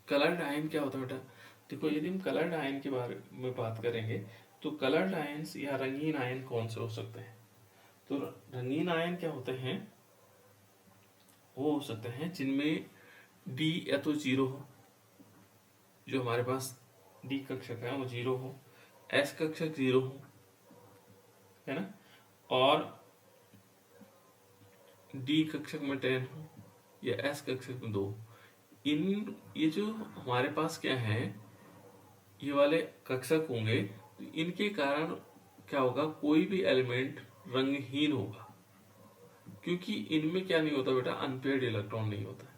Coloured ion क्या होता है बेटा? देखो, यदि हम कलर्ड आयन के बारे में बात करेंगे तो कलर्ड आयन्स या रंगीन आयन कौन से हो सकते हैं? तो रंगीन आयन क्या होते हैं? वो हो सकते हैं जिनमें डी या तो जीरो हो, जो हमारे पास डी कक्षक है वो जीरो हो, एस कक्षक जीरो हो, है ना, और डी कक्षक में 10 हो या एस कक्षक में 2। इन ये जो हमारे पास क्या है, ये वाले कक्षक होंगे, तो इनके कारण क्या होगा, कोई भी एलिमेंट रंगहीन होगा, क्योंकि इनमें क्या नहीं होता बेटा, अनपेयर्ड इलेक्ट्रॉन नहीं होता है।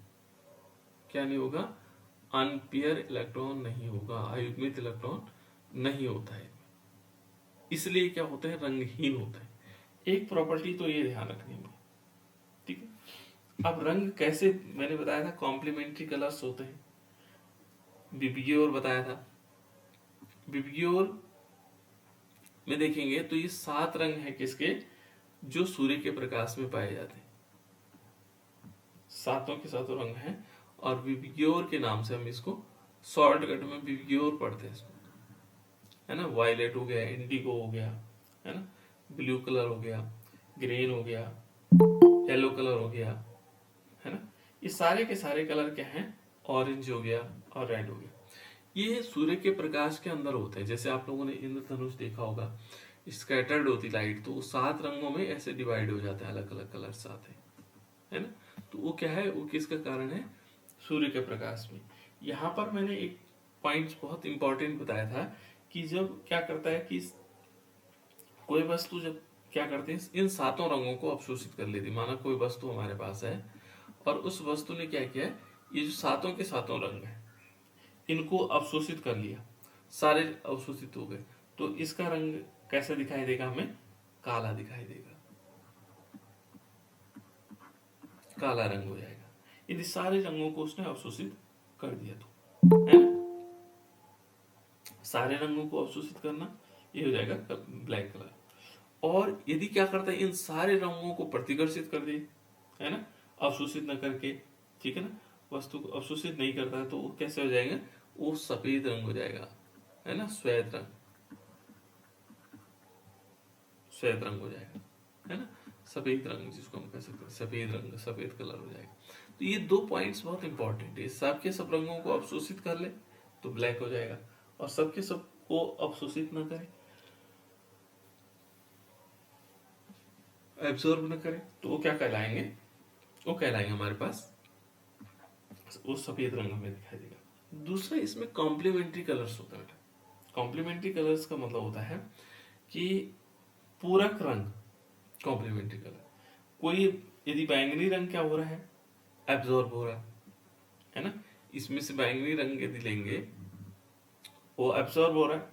क्या नहीं होगा? अनपेयर इलेक्ट्रॉन नहीं होगा, अयुग्मित इलेक्ट्रॉन नहीं होता है, इसलिए क्या होते हैं, रंगहीन होता है। एक प्रॉपर्टी तो ये ध्यान रखनी है, ठीक है। अब रंग कैसे, मैंने बताया था कॉम्प्लीमेंट्री कलर्स होते हैं, बिबियोर बताया था। बिबियोर में देखेंगे तो ये 7 रंग हैं किसके, जो सूर्य के प्रकाश में पाए जाते हैं, सातों के सातों रंग हैं, और विबग्योर के नाम से हम इसको शॉर्टकट में विबग्योर पढ़ते हैं इसको, है ना। वायलेट हो गया, इंडिगो हो गया, है ना, ब्लू कलर हो गया, ग्रीन हो गया, येलो कलर हो गया, है ना। ये सारे के सारे कलर क्या हैं, ऑरेंज हो गया और रेड हो गया। ये सूर्य के प्रकाश के अंदर होते हैं। जैसे आप लोगों ने इंद्रधनुष देखा होगा, स्कैटर्ड होती लाइट, तो 7 रंगों में ऐसे डिवाइड हो जाता है, अलग अलग कलर्स आते हैं, है ना। तो वो क्या है, वो किसका कारण है, सूर्य के प्रकाश में। यहाँ पर मैंने एक पॉइंट बहुत इंपॉर्टेंट बताया था कि जब क्या करता है कि कोई वस्तु जब क्या करते हैं, इन 7 रंगों को अवशोषित कर लेती। माना कोई वस्तु हमारे पास है और उस वस्तु ने क्या किया, ये जो 7 के 7 रंग है इनको अवशोषित कर लिया, सारे अवशोषित हो गए, तो इसका रंग कैसे दिखाई देगा, हमें काला दिखाई देगा, काला रंग हो जाएगा यदि सारे रंगों को उसने अवशोषित कर दिया तो, है ना। सारे रंगों को अवशोषित करना, ये हो जाएगा ब्लैक कलर। और यदि क्या करता है, इन सारे रंगों को प्रतिकर्षित कर दे, है ना, अवशोषित न करके, ठीक है ना, वस्तु को अवशोषित नहीं करता है, तो वो कैसे हो जाएगा, वो सफेद रंग हो जाएगा, है ना, श्वेत रंग, श्वेत रंग हो जाएगा, है ना, सफेद रंग जिसको हम कह सकते हैं, सफेद रंग, सफेद कलर हो जाएगा। तो ये 2 पॉइंट्स बहुत इंपॉर्टेंट है, सब के सब रंगों को अवशोषित कर ले तो ब्लैक हो जाएगा, और सबके सब को अवशोषित ना करे, एब्जॉर्ब न करे, तो वो क्या कहलाएंगे, वो कहलाएंगे हमारे पास, वो सफेद रंग हमें दिखाई देगा। दूसरा इसमें कॉम्प्लीमेंट्री कलर्स होता है। कॉम्प्लीमेंट्री कलर्स का मतलब होता है कि पूरक रंग, कॉम्प्लीमेंट्री कलर, कोई यदि बैंगनी रंग क्या हो रहा है, एब्जॉर्ब हो रहा है ना, इसमें से बैंगनी रंग यदि लेंगे वो एब्जॉर्ब हो रहा है,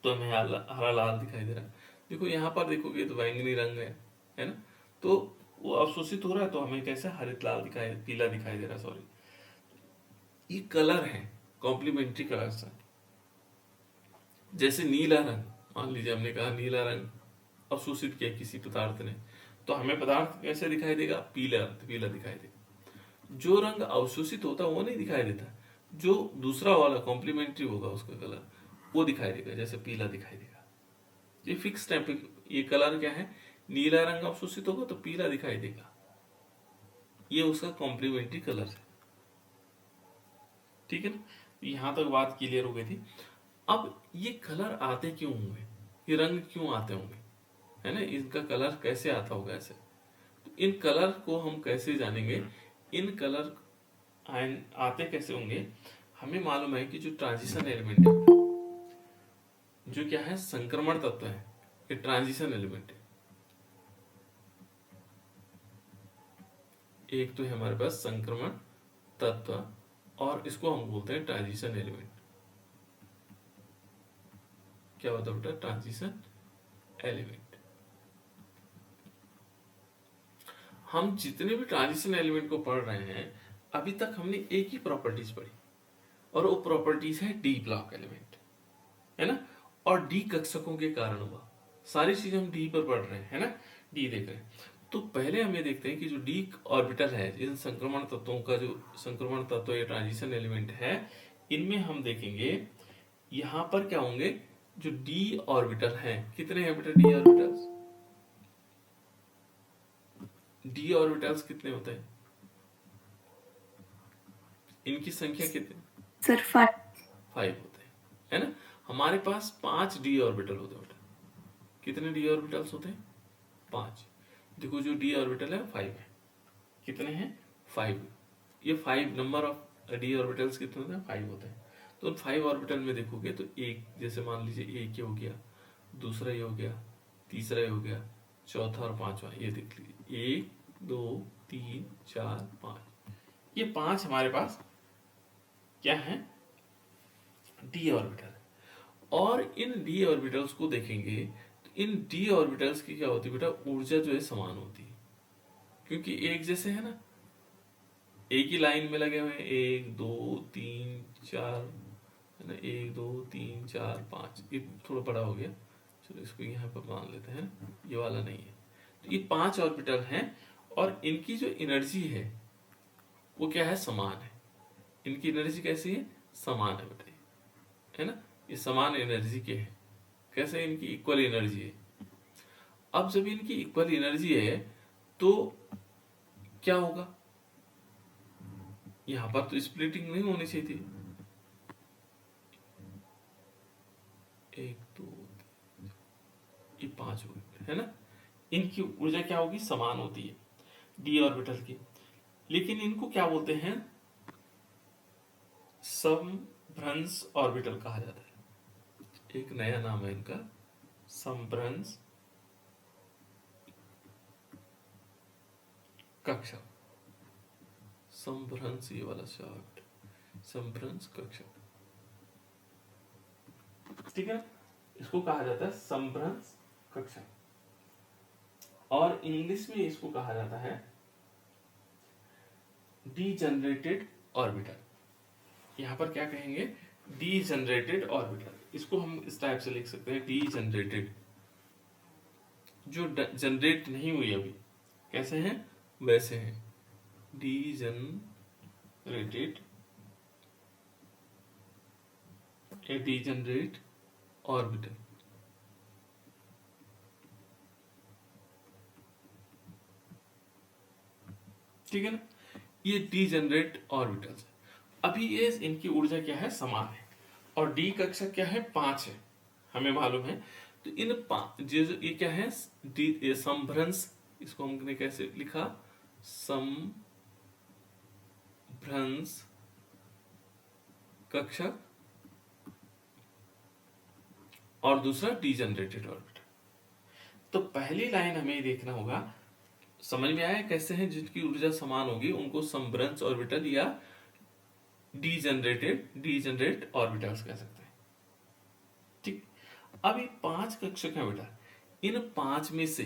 तो हमें हरा लाल दिखाई दे रहा है। देखो यहाँ पर देखोगे तो बैंगनी रंग है ना, तो वो अवशोषित हो रहा है, तो हमें कैसे हरित लाल दिखाई, पीला दिखाई दे रहा है, सॉरी। ये कलर है, कॉम्प्लीमेंट्री कलर्स है। जैसे नीला रंग, मान लीजिए हमने कहा नीला रंग अवशोषित किया किसी पदार्थ ने, तो हमें पदार्थ कैसे दिखाई देगा, पीला पीला दिखाई देगा। जो रंग अवशोषित होता है वो नहीं दिखाई देता, जो दूसरा वाला कॉम्प्लीमेंट्री होगा उसका कलर वो दिखाई देगा, जैसे पीला दिखाई देगा। ये फिक्स टाइप, ये कलर क्या है, नीला रंग अवशोषित होगा तो पीला दिखाई देगा, ये उसका कॉम्प्लीमेंट्री कलर है, ठीक है ना। यहां तक बात क्लियर हो गई थी। अब ये कलर आते क्यों होंगे, ये रंग क्यों आते होंगे, है ना, इनका कलर कैसे आता होगा ऐसे, तो इन कलर को हम कैसे जानेंगे, इन कलर आते कैसे होंगे। हमें मालूम है कि जो ट्रांजिशन एलिमेंट है, जो क्या है, संक्रमण तत्व है, ये ट्रांजिशन एलिमेंट है। एक तो है हमारे पास संक्रमण तत्व, और इसको हम बोलते हैं ट्रांजिशन एलिमेंट। क्या होता है बेटा, ट्रांजिशन एलिमेंट। हम जितने भी ट्रांजिशन एलिमेंट को पढ़ रहे हैं, अभी तक हमने एक ही प्रॉपर्टीज पढ़ी, और वो प्रॉपर्टीज है डी ब्लॉक एलिमेंट, है ना, और डी कक्षकों के कारण हुआ। सारी चीजें हम डी पर पढ़ रहे हैं, है ना, डी देख रहे हैं। तो पहले हमें देखते हैं कि जो डी ऑर्बिटल है, इन संक्रमण तत्वों का जो संक्रमण तत्व या ट्रांजिशन एलिमेंट है, इनमें हम देखेंगे यहां पर क्या होंगे, जो डी ऑर्बिटल हैं, कितने हैं बेटा डी ऑर्बिटल्स? डी ऑर्बिटल्स कितने होते हैं? इनकी संख्या कितनी? सर 5 होते हैं, है ना। हमारे पास 5 डी ऑर्बिटल होते हैं बेटा। कितने डी ऑर्बिटल्स होते हैं? 5। देखो जो डी ऑर्बिटल है 5 है। कितने हैं? 5। ये 5 नंबर ऑफ डी ऑर्बिटल्स कितने होते हैं? 5 होते हैं। तो उन 5 ऑर्बिटल में देखोगे तो एक, जैसे मान लीजिए एक ये हो गया, दूसरा ये हो गया, तीसरा ये हो गया, चौथा और पांचवा, ये देख लीजिए 1 2 3 4 5। ये 5 हमारे पास क्या है? D orbital. और इन डी ऑर्बिटल्स को देखेंगे तो इन डी ऑर्बिटल्स की क्या होती है बेटा, ऊर्जा जो है समान होती है, क्योंकि एक जैसे है ना, एक ही लाइन में लगे हुए हैं, 1 2 3 4, है ना, 1 2 3 4 5। ये थोड़ा बड़ा हो गया, चलो इसको यहाँ पर मान लेते हैं, ये वाला नहीं है। तो ये 5 ऑर्बिटल हैं और इनकी जो एनर्जी है वो क्या है? समान है। इनकी एनर्जी कैसी है? समान है बताइए, है ना। ये समान एनर्जी के हैं। कैसे? इनकी इक्वल एनर्जी है। अब जब इनकी इक्वल एनर्जी है तो क्या होगा? यहां पर तो स्प्लिटिंग नहीं होनी चाहिए थी। 1 2 3, ये 5 हो गए, है ना। इनकी ऊर्जा क्या होगी? समान होती है डी ऑर्बिटल की। लेकिन इनको क्या बोलते हैं? समभ्रंश ऑर्बिटल कहा जाता है। एक नया नाम है इनका, समभ्रंश कक्षक। समभ्रंश, ये वाला शब्द, समभ्रंश कक्षक, ठीक है। इसको कहा जाता है समभ्रंश कक्षक। और इंग्लिश में इसको कहा जाता है डीजनरेटेड ऑर्बिटल। यहां पर क्या कहेंगे? Degenerated orbital. इसको हम इस टाइप से लिख सकते हैं, डीजनरेटेड, जो जनरेट नहीं हुई अभी। कैसे हैं? वैसे हैं, डीजनरेटेड, ए डीजनरेट ऑर्बिटल। ठीक है ना। ये डीजनरेट ऑर्बिटल्स। अभी ये इनकी ऊर्जा क्या है? समान है। और डी कक्षक क्या है? 5 है, हमें मालूम है। तो इन जो ये क्या है? डी समभ्रंश, इसको हमने कैसे लिखा? समभ्रंश कक्षक, और दूसरा डीजनरेटेड ऑर्बिटल। तो पहली लाइन हमें देखना होगा, समझ में आया कैसे हैं? जिनकी ऊर्जा समान होगी उनको समभ्रंश ऑर्बिटल या डीजनरेट ऑर्बिटल्स कह सकते हैं। ठीक। अब ये 5 कक्षक हैं बेटा। इन 5 में से,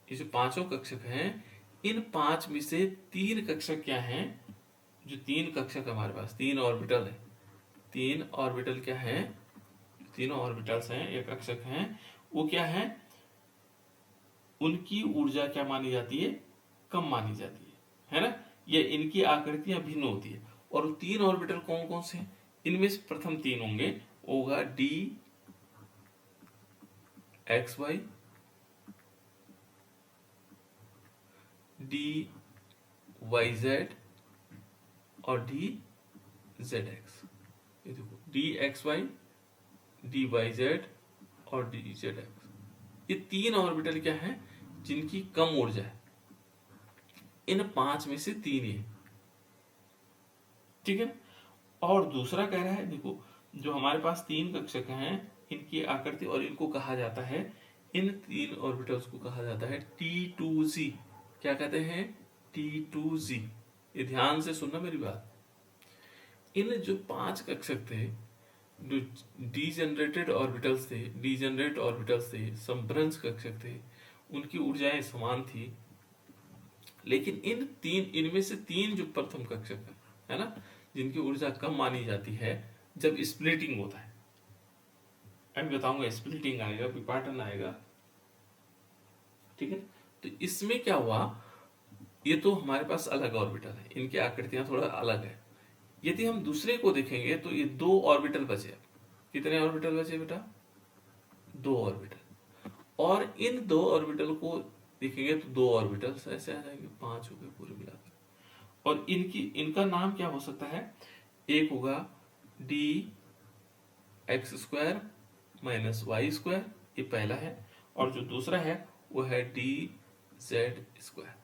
ये जो पांचों कक्षक हैं, इन 5 में से 3 कक्षक क्या हैं? जो 3 कक्षक हमारे पास, 3 ऑर्बिटल है, 3 ऑर्बिटल क्या है? तीनों ऑर्बिटल्स हैं या कक्षक हैं, वो क्या है? उनकी ऊर्जा क्या मानी जाती है? कम मानी जाती है ना। ये इनकी आकृतियां भिन्न होती है। और 3 ऑर्बिटल कौन कौन से हैं? इनमें से प्रथम 3 होंगे, होगा D X Y, D Y Z और डी जेड एक्स। ये देखो, D X Y, D Y Z और डी जेड एक्स, ये 3 ऑर्बिटल क्या है? जिनकी कम ऊर्जा है। इन 5 में से 3 ही, ठीक है। और दूसरा कह रहा है, देखो जो हमारे पास 3 कक्षक हैं, इनकी आकृति, और इनको कहा जाता है, इन 3 ऑर्बिटल्स को कहा जाता है T2Z। क्या कहते हैं? T2Z। ये ध्यान से सुनना मेरी बात। इन जो 5 कक्षक थे, जो डीजनरेटेड ऑर्बिटल्स थे, डीजनरेट ऑर्बिटल्स थे, समभ्रंश कक्षक थे, उनकी ऊर्जाएं समान थी। लेकिन इनमें से 3 जो प्रथम कक्षक है ना, जिनकी ऊर्जा कम मानी जाती है, जब स्प्लिटिंग होता है, अभी बताऊंगा, स्प्लिटिंग आएगा, विपाटन आएगा, ठीक है। तो इसमें क्या हुआ, ये तो हमारे पास अलग ऑर्बिटल है, इनकी आकृतियां थोड़ा अलग है। यदि हम दूसरे को देखेंगे तो ये दो ऑर्बिटल बचे। कितने ऑर्बिटल बचे बेटा? दो ऑर्बिटल। और इन दो ऑर्बिटल को देखेंगे तो दो ऑर्बिटल्स ऐसे आ जाएंगे, पांच हो गए पूरे मिलाकर। और इनका नाम क्या हो सकता है? एक होगा D X square minus Y square, ये पहला है। और जो दूसरा है वो है डी जेड स्क्वायर।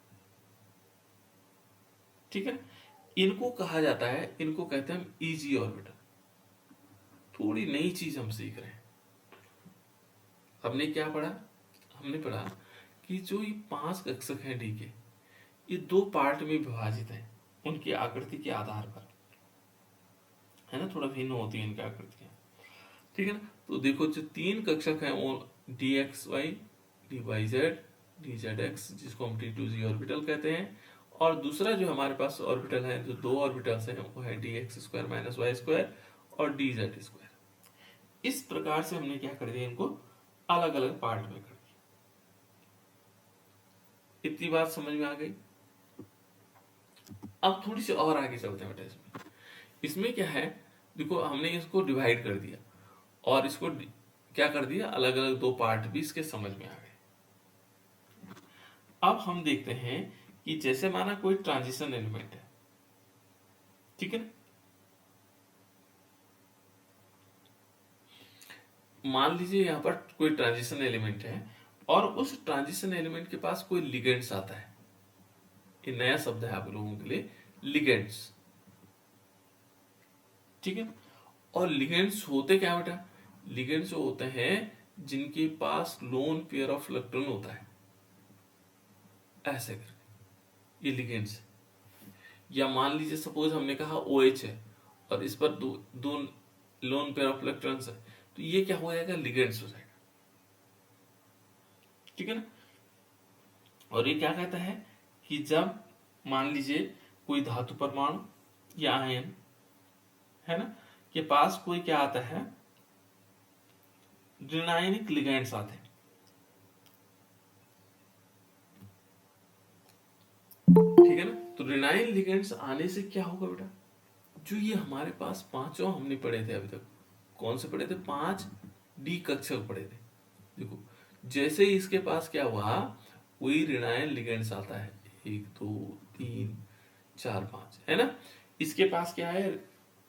ठीक है, इनको कहा जाता है, इनको कहते हैं हम इजी ऑर्बिटल। थोड़ी नई चीज हम सीख रहे हैं। हमने क्या पढ़ा? हमने पढ़ा कि जो ये पांच कक्षक हैं डी के, ये दो पार्ट में विभाजित हैं उनकी आकृति के आधार पर, है ना, थोड़ा भिन्न होती है इनकी आकृतियां। ठीक है ना, तो देखो जो तीन कक्षक हैं वो D X Y, D Y Z, D Z X, जिसको हम टी टू जी ऑर्बिटल कहते हैं। और दूसरा जो हमारे पास ऑर्बिटल है, जो दो ऑर्बिटल्स हैं, वो है D X square minus Y square और डी जेड स्क्वायर। इस प्रकार से हमने क्या कर दिया, इनको अलग अलग पार्ट में कर दिया। इतनी बात समझ में आ गई? अब थोड़ी सी और आगे चलते हैं बेटा। इसमें क्या है, देखो हमने इसको डिवाइड कर दिया और इसको क्या कर दिया, अलग अलग दो पार्ट भी इसके समझ में आ गए। अब हम देखते हैं कि जैसे माना कोई ट्रांजिशन एलिमेंट है, ठीक है ना, मान लीजिए यहां पर कोई ट्रांजिशन एलिमेंट है और उस ट्रांजिशन एलिमेंट के पास कोई लिगेंड्स आता है। ये नया शब्द है आप लोगों के लिए, लिगेंड्स। ठीक है, और लिगेंड्स होते क्या बेटा? लिगेंड्स होते हैं जिनके पास लोन पेयर ऑफ इलेक्ट्रॉन होता है, ऐसे करके ये लिगेंड्स। या मान लीजिए सपोज हमने कहा OH है और इस पर दो लोन पेयर ऑफ इलेक्ट्रॉन्स है, तो ये क्या हो जाएगा, लिगेंड्स हो जाएगा। ठीक है ना, और ये क्या कहता है कि जब मान लीजिए कोई धातु परमाणु या आयन है ना के पास कोई क्या आता है, ऋणायनिक लिगेंड्स आते हैं। ठीक है ना, तो ऋणायन लिगेंड्स आने से क्या होगा बेटा, जो ये हमारे पास पांचों हमने पढ़े थे अभी तक, कौन से पढ़े थे, 5 डी कक्षक पढ़े थे। देखो जैसे ही इसके पास क्या हुआ, वही ऋणायन लिगेंड्स आता है, 1 2 3 4 5, है ना। इसके पास क्या है,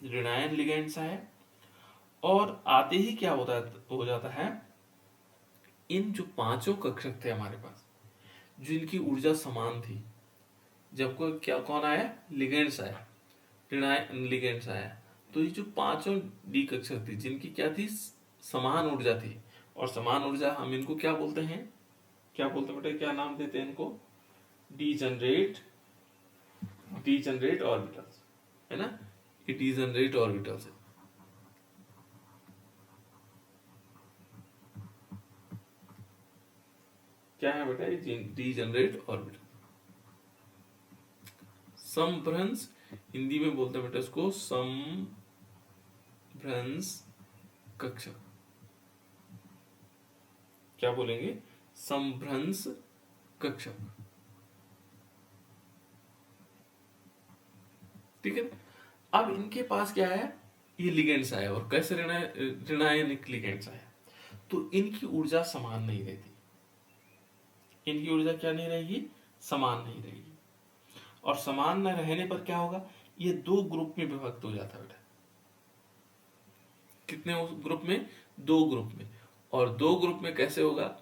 ऋणायन लिगेंड्स है। और आते ही क्या हो जाता है, इन जो पांचों कक्षक थे हमारे पास, जो इनकी ऊर्जा समान थी, जब कोई क्या कौन आया, लिगेंड्स आया, ऋणायन लिगेंड्स आया, तो ये जो पांचों डी कक्षक थी जिनकी क्या थी, समान ऊर्जा थी। और समान ऊर्जा हम इनको क्या बोलते हैं, क्या बोलते हैं बेटा, क्या नाम देते हैं इनको, डीजनरेट ऑर्बिटल्स, है ना, ये डीजनरेट ऑर्बिटल्स है। क्या है बेटा, ये डीजनरेट ऑर्बिटल। समभ्रंश, हिंदी में बोलते हैं बेटा इसको समभ्रंश कक्षक। क्या बोलेंगे, समभ्रंश कक्षक। ठीक है, अब इनके पास क्या है, ये लिगेंड्स आए और कैसे ऋणायनिक लिगेंड्स आए, तो इनकी ऊर्जा समान नहीं रहती। इनकी ऊर्जा क्या नहीं रहेगी, समान नहीं रहेगी। और समान न रहने पर क्या होगा, ये दो ग्रुप में विभक्त हो जाता है बेटा। कितने ग्रुप में, दो ग्रुप में। और दो ग्रुप में कैसे होगा,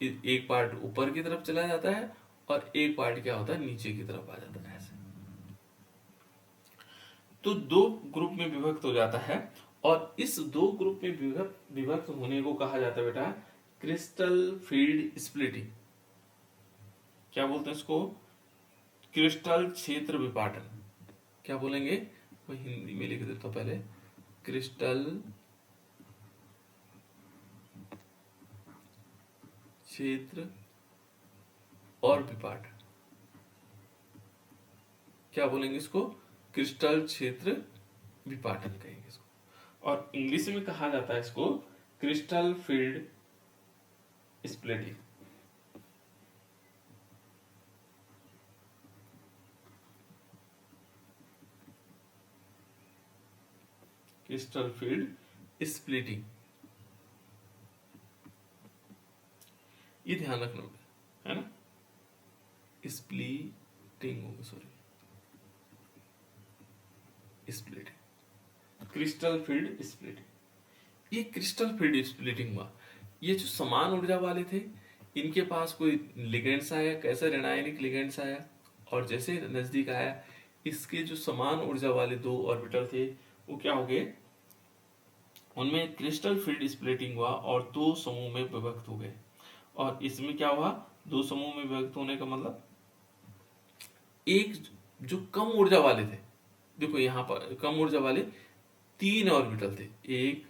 एक पार्ट ऊपर की तरफ चला जाता है और एक पार्ट क्या होता है, नीचे की तरफ आ जाता है, ऐसे। तो दो ग्रुप में विभक्त हो जाता है और इस दो ग्रुप में विभक्त होने को कहा जाता है बेटा क्रिस्टल फील्ड स्प्लिटिंग। क्या बोलते हैं इसको, क्रिस्टल क्षेत्र विपाटन। क्या बोलेंगे, मैं हिंदी में लिख देता हूं पहले, क्रिस्टल क्षेत्र और विपाटन। क्या बोलेंगे इसको, क्रिस्टल क्षेत्र विपाटन कहेंगे इसको। और इंग्लिश में कहा जाता है इसको crystal field splitting. Crystal field splitting, ये ध्यान रखना बेटा, है ना, स्प्लिटिंग होगा, sorry splitting, crystal field splitting. ये क्रिस्टल फील्ड स्प्लिटिंग हुआ, ये जो समान ऊर्जा वाले थे इनके पास कोई लिगेंड्स आया, कैसा ऋणायनिक लिगेंड्स आया, और जैसे नजदीक आया इसके जो समान ऊर्जा वाले दो ऑर्बिटल थे वो क्या हो गए, उनमें क्रिस्टल फील्ड स्प्लिटिंग हुआ और दो समूह में विभक्त हो गए। और इसमें क्या हुआ, दो समूह में विभक्त होने का मतलब एक जो कम ऊर्जा वाले थे, देखो यहां पर कम ऊर्जा वाले तीन ऑर्बिटल थे, एक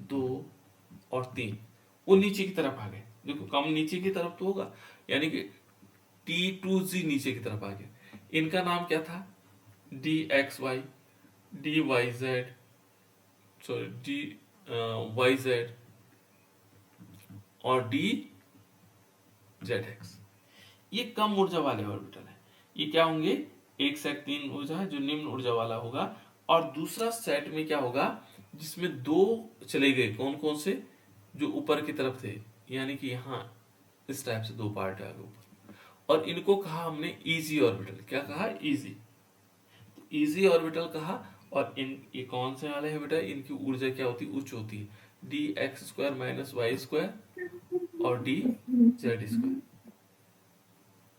दो और तीन, वो नीचे की तरफ आ गए। देखो कम नीचे की तरफ तो होगा, यानी कि T2Z नीचे की तरफ आ गया। इनका नाम क्या था, DXY, DYZ, सॉरी DYZ और DZX। ये कम ऊर्जा वाले ऑर्बिटल है। ये क्या होंगे, एक सेट तीन ऊर्जा है जो निम्न ऊर्जा वाला होगा, और दूसरा सेट में क्या होगा जिसमें दो चले गए, कौन कौन से, जो ऊपर की तरफ थे, यानी कि यहाँ इस टाइप से दो पार्ट आ गए ऊपर, और इनको कहा हमने इजी ऑर्बिटल। क्या कहा, इजी, इजी ऑर्बिटल कहा। और इन ये कौन से वाले हैं बेटा, इनकी ऊर्जा क्या होती है, उच्च होती है, DX² - Y² और DZ²।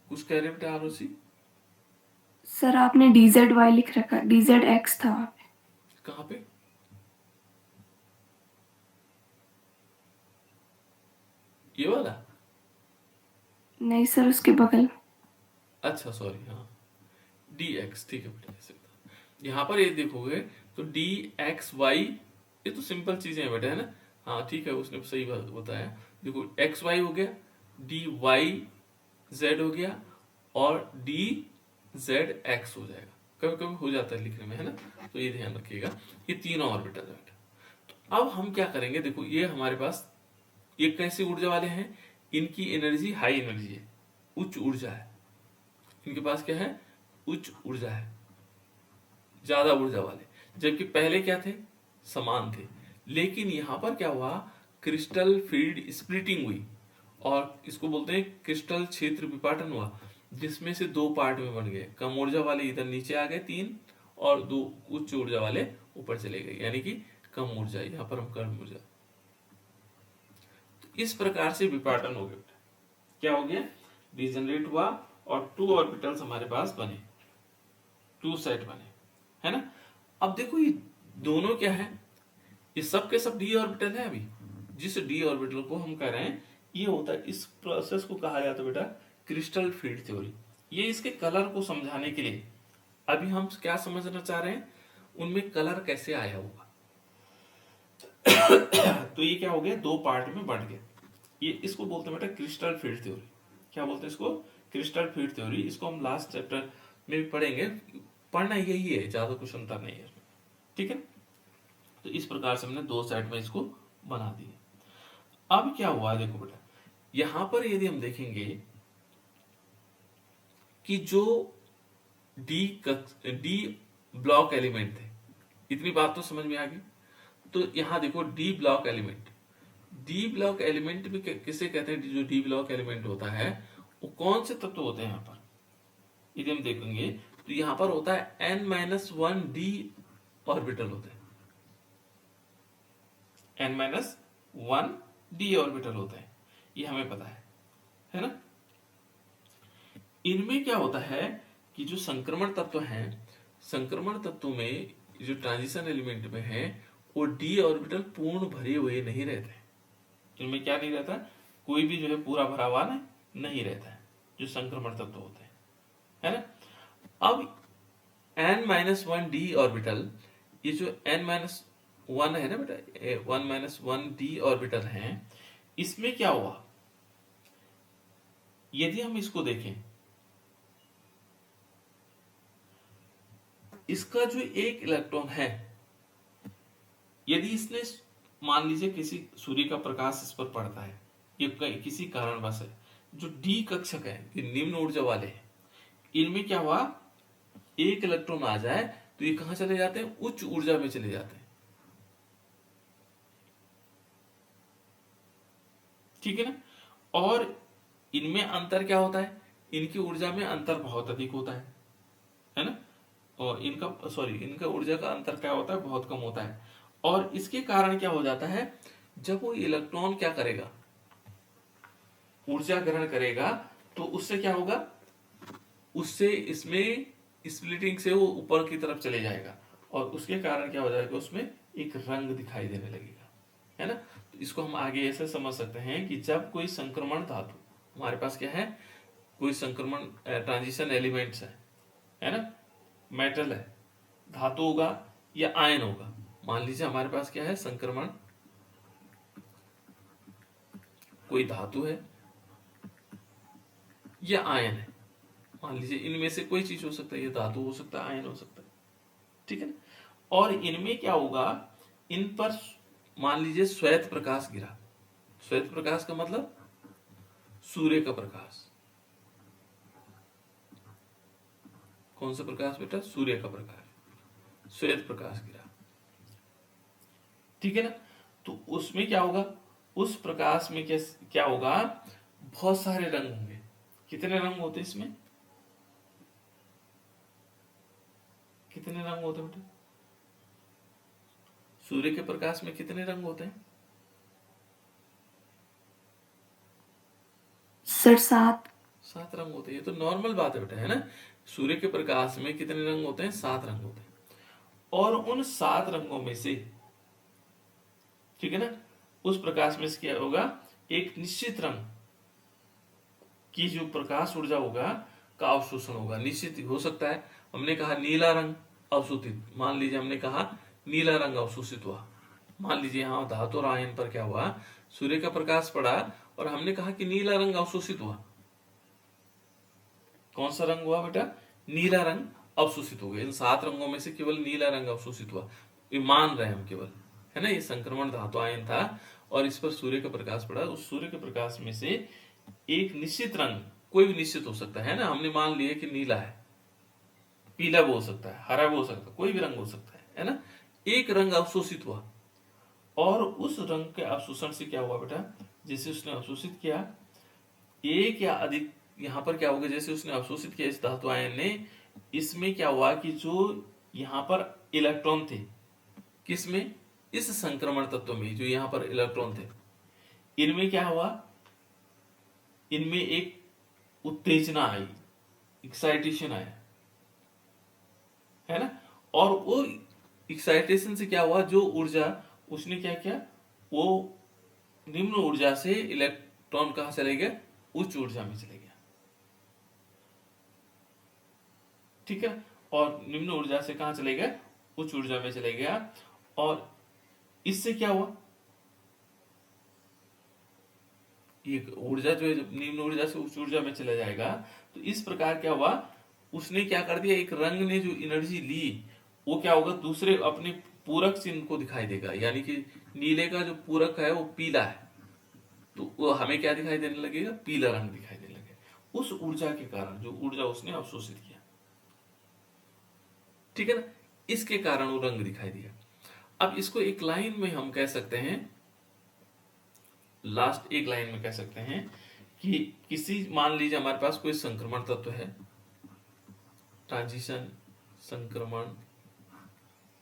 कुछ कह रहे बेटा आरोसी, सर आपने DZY लिख रखा, DZX था वहाँ पे। कहाँ पे, ये वाला, नहीं सर, उसके बगल। अच्छा सॉरी, हाँ DX, ठीक है बेटा, ऐसे यहाँ पर ये देखोगे तो DXY, ये तो सिंपल चीजें हैं बेटा, है ना, हाँ ठीक है, उसने सही बात बताया। देखो XY हो गया, DYZ हो गया, और DZX हो जाएगा, कभी कभी हो जाता है लिखने में, है ना, तो ये ध्यान रखिएगा, ये तीनों ऑर्बिटल है बेटा। तो अब हम क्या करेंगे, देखो ये हमारे पास ये कैसे ऊर्जा वाले हैं, इनकी एनर्जी हाई एनर्जी है, उच्च ऊर्जा है, इनके पास क्या है, उच्च ऊर्जा है, ज्यादा ऊर्जा वाले, जबकि पहले क्या थे, समान थे। लेकिन यहां पर क्या हुआ, क्रिस्टल फील्ड स्प्लिटिंग हुई, और इसको बोलते हैं क्रिस्टल क्षेत्र विपाटन हुआ, जिसमें से दो पार्ट में बन गए, कम ऊर्जा वाले इधर नीचे आ गए तीन, और दो उच्च ऊर्जा वाले ऊपर चले गए, यानी कि कम ऊर्जा, यहाँ पर हम कम ऊर्जा। तो इस प्रकार से विपाटन हो गया, क्या हो गया, डिजनरेट हुआ, और टू ऑर्बिटल्स हमारे पास बने, टू सेट बने, है ना। अब देखो ये दोनों क्या है, ये सब के सब डी ऑर्बिटल है। अभी जिस डी ऑर्बिटल को हम कह रहे हैं, ये होता है, इस प्रोसेस को कहा जाता है बेटा क्रिस्टल फील्ड थ्योरी। ये इसके कलर को समझाने के लिए अभी हम क्या समझना चाह रहे हैं, उनमें कलर कैसे आया होगा। तो ये क्या हो गया, दो पार्ट में बढ़ गया, ये इसको बोलते हैं बेटा क्रिस्टल फील्ड थ्योरी। क्या बोलते हैं इसको, क्रिस्टल फील्ड थ्योरी। इसको हम लास्ट चैप्टर में भी पढ़ेंगे, पढ़ना यही है, ज्यादा कुछ अंतर नहीं है, ठीक है। तो इस प्रकार से हमने दो सेट में इसको बना दिया। अब क्या हुआ, देखो बेटा, यहां पर यदि हम देखेंगे कि जो डी ब्लॉक एलिमेंट थे, इतनी बात तो समझ में आ गई। तो यहां देखो D block element, D block element भी किसे कहते हैं, जो डी ब्लॉक एलिमेंट होता है वो कौन से तत्व होते हैं। यहां पर यदि हम देखेंगे तो यहां पर होता है N-1 डी ऑर्बिटल होते हैं, N-1 डी ऑर्बिटल होते हैं, ये हमें पता है ना। इनमें क्या होता है कि जो संक्रमण तत्व हैं, संक्रमण तत्व में जो ट्रांजिशन एलिमेंट में है, वो डी ऑर्बिटल पूर्ण भरे हुए नहीं रहते। इनमें क्या नहीं रहता, कोई भी जो है पूरा भरा हुआ नहीं रहता है, जो संक्रमण तत्व होते हैं, है ना। अब N-1 डी ऑर्बिटल, ये जो N-1 है ना बेटा, 1 - 1 डी ऑर्बिटल है, इसमें क्या हुआ, यदि हम इसको देखें, इसका जो एक इलेक्ट्रॉन है, यदि इसने मान लीजिए किसी सूर्य का प्रकाश इस पर पड़ता है, ये किसी कारणवश है, जो डी कक्षक है, ये निम्न ऊर्जा वाले हैं, इनमें क्या हुआ, एक इलेक्ट्रॉन आ जाए तो ये कहां चले जाते हैं, उच्च ऊर्जा में चले जाते हैं। ठीक है ना। और इनमें अंतर क्या होता है, इनकी ऊर्जा में अंतर बहुत अधिक होता है ना। और इनका ऊर्जा का अंतर क्या होता है, बहुत कम होता है। और इसके कारण क्या हो जाता है, जब वो इलेक्ट्रॉन क्या करेगा, ऊर्जा ग्रहण करेगा, तो उससे क्या होगा, उससे इसमें स्प्लिटिंग से वो ऊपर की तरफ चले जाएगा, और उसके कारण क्या हो जाएगा, उसमें एक रंग दिखाई देने लगेगा, है ना। तो इसको हम आगे ऐसे समझ सकते हैं कि जब कोई संक्रमण धातु हमारे पास क्या है, कोई संक्रमण ट्रांजिशन एलिमेंट्स है ना, मेटल है, धातु होगा या आयन होगा। मान लीजिए हमारे पास क्या है, संक्रमण, कोई धातु है या आयन है, मान लीजिए इनमें से कोई चीज हो सकता है, ये धातु हो सकता है, आयन हो सकता है, ठीक है ना। और इनमें क्या होगा, इन पर मान लीजिए श्वेत प्रकाश गिरा। श्वेत प्रकाश का मतलब सूर्य का प्रकाश। कौन सा प्रकाश बेटा, सूर्य का प्रकाश, श्वेत प्रकाश गिरा, ठीक है ना। तो उसमें क्या होगा, उस प्रकाश में क्या होगा, बहुत सारे रंग होंगे। कितने रंग होते हैं इसमें, कितने रंग होते हैं बेटा, सूर्य के प्रकाश में कितने रंग होते हैं। सर 7। 7 रंग होते हैं, ये तो नॉर्मल बात है बेटा, है ना। सूर्य के प्रकाश में कितने रंग होते हैं, 7 रंग होते हैं। और उन 7 रंगों में से, ठीक है ना, उस प्रकाश में से क्या होगा, एक निश्चित रंग की जो प्रकाश ऊर्जा होगा का अवशोषण होगा। निश्चित हो सकता है, हमने कहा नीला रंग अवशोषित, मान लीजिए हमने कहा नीला रंग अवशोषित हुआ। मान लीजिए यहाँ धातु और आयन पर क्या हुआ, सूर्य का प्रकाश पड़ा और हमने कहा कि नीला रंग अवशोषित हुआ। कौन सा रंग हुआ बेटा, नीला रंग अवशोषित हो गया। इन 7 रंगों में से केवल नीला रंग अवशोषित हुआ, ये मान रहे हम केवल, है ना। ये संक्रमण धातु आयन था और इस पर सूर्य का प्रकाश पड़ा। उस सूर्य के प्रकाश में से एक निश्चित रंग, कोई भी निश्चित हो सकता है ना, हमने मान लिया कि नीला है, पीला भी हो सकता है, हरा भी हो सकता है, कोई भी रंग हो सकता है ना। एक रंग अवशोषित हुआ और उस रंग के अवशोषण से क्या हुआ बेटा, जैसे उसने अवशोषित किया, एक या अधिक, यहां पर क्या होगा, जैसे उसने अवशोषित किया इस धातु आयन ने, इसमें क्या हुआ कि जो यहां पर इलेक्ट्रॉन थे, किसमें, इस संक्रमण तत्व में जो यहां पर इलेक्ट्रॉन थे, इनमें क्या हुआ, इनमें एक उत्तेजना आई, एक्साइटेशन आया, है ना। और वो एक्साइटेशन से क्या हुआ, जो ऊर्जा उसने क्या किया, वो निम्न ऊर्जा से इलेक्ट्रॉन कहां चले गए, उच्च ऊर्जा में चले गया, ठीक है। और निम्न ऊर्जा से कहां चले गए, उच्च ऊर्जा में चले गया। और इससे क्या हुआ, ये ऊर्जा जो है, निम्न ऊर्जा से उच्च ऊर्जा में चला जाएगा, तो इस प्रकार क्या हुआ, उसने क्या कर दिया, एक रंग ने जो एनर्जी ली, वो क्या होगा, दूसरे अपने पूरक चिन्ह को दिखाई देगा। यानी कि नीले का जो पूरक है वो पीला है, तो वो हमें क्या दिखाई देने लगेगा, पीला रंग दिखाई देने लगेगा, उस ऊर्जा के कारण, जो ऊर्जा उसने अवशोषित किया, ठीक है ना। इसके कारण वो रंग दिखाई दिया। अब इसको एक लाइन में हम कह सकते हैं, लास्ट एक लाइन में कह सकते हैं कि किसी, मान लीजिए हमारे पास कोई संक्रमण तत्व है, ट्रांजिशन संक्रमण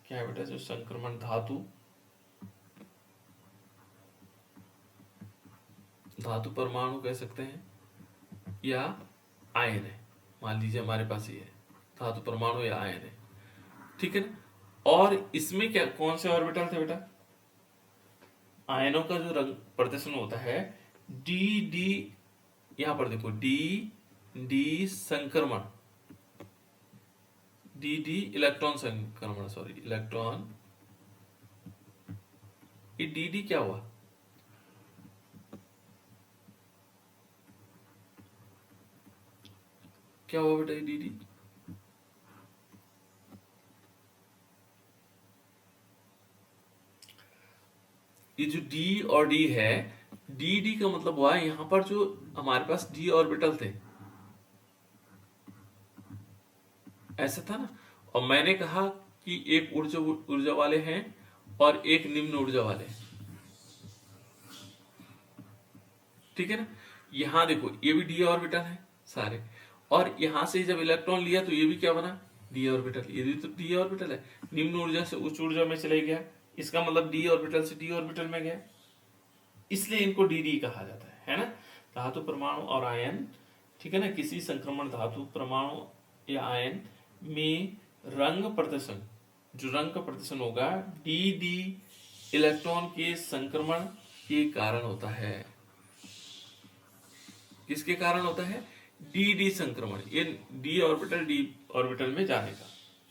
क्या है बेटा, जो संक्रमण धातु, धातु परमाणु कह सकते हैं, या आयन है। मान लीजिए हमारे पास ये है, धातु परमाणु या आयन है, ठीक है ना। और इसमें क्या, कौन से ऑर्बिटल थे बेटा, आयनों का जो रंग प्रदर्शन होता है, डी डी, यहां पर देखो डी डी संक्रमण, डी डी इलेक्ट्रॉन संक्रमण, सॉरी इलेक्ट्रॉन, ये डी डी क्या हुआ, क्या हुआ बेटा, ये डी डी, ये जो डी और डी है, डी डी का मतलब हुआ यहां पर जो हमारे पास डी ऑर्बिटल थे, ऐसा था ना। और मैंने कहा कि एक उच्च ऊर्जा वाले हैं और एक निम्न ऊर्जा वाले हैं। ठीक है ना। यहां देखो ये भी डी ऑर्बिटल है सारे, और यहां से जब इलेक्ट्रॉन लिया तो ये भी क्या बना, डी ऑर्बिटल। ये भी तो डी ऑर्बिटल है, निम्न ऊर्जा से उच्च ऊर्जा में चले गया, इसका मतलब डी ऑर्बिटल से डी ऑर्बिटल में गया, इसलिए इनको डी डी कहा जाता है ना। धातु परमाणु और आयन, ठीक है ना, किसी संक्रमण धातु परमाणु या आयन में रंग प्रदर्शन, जो रंग का प्रदर्शन होगा डी डी इलेक्ट्रॉन के संक्रमण के कारण होता है। किसके कारण होता है, डी डी संक्रमण, ये डी ऑर्बिटल में जाने का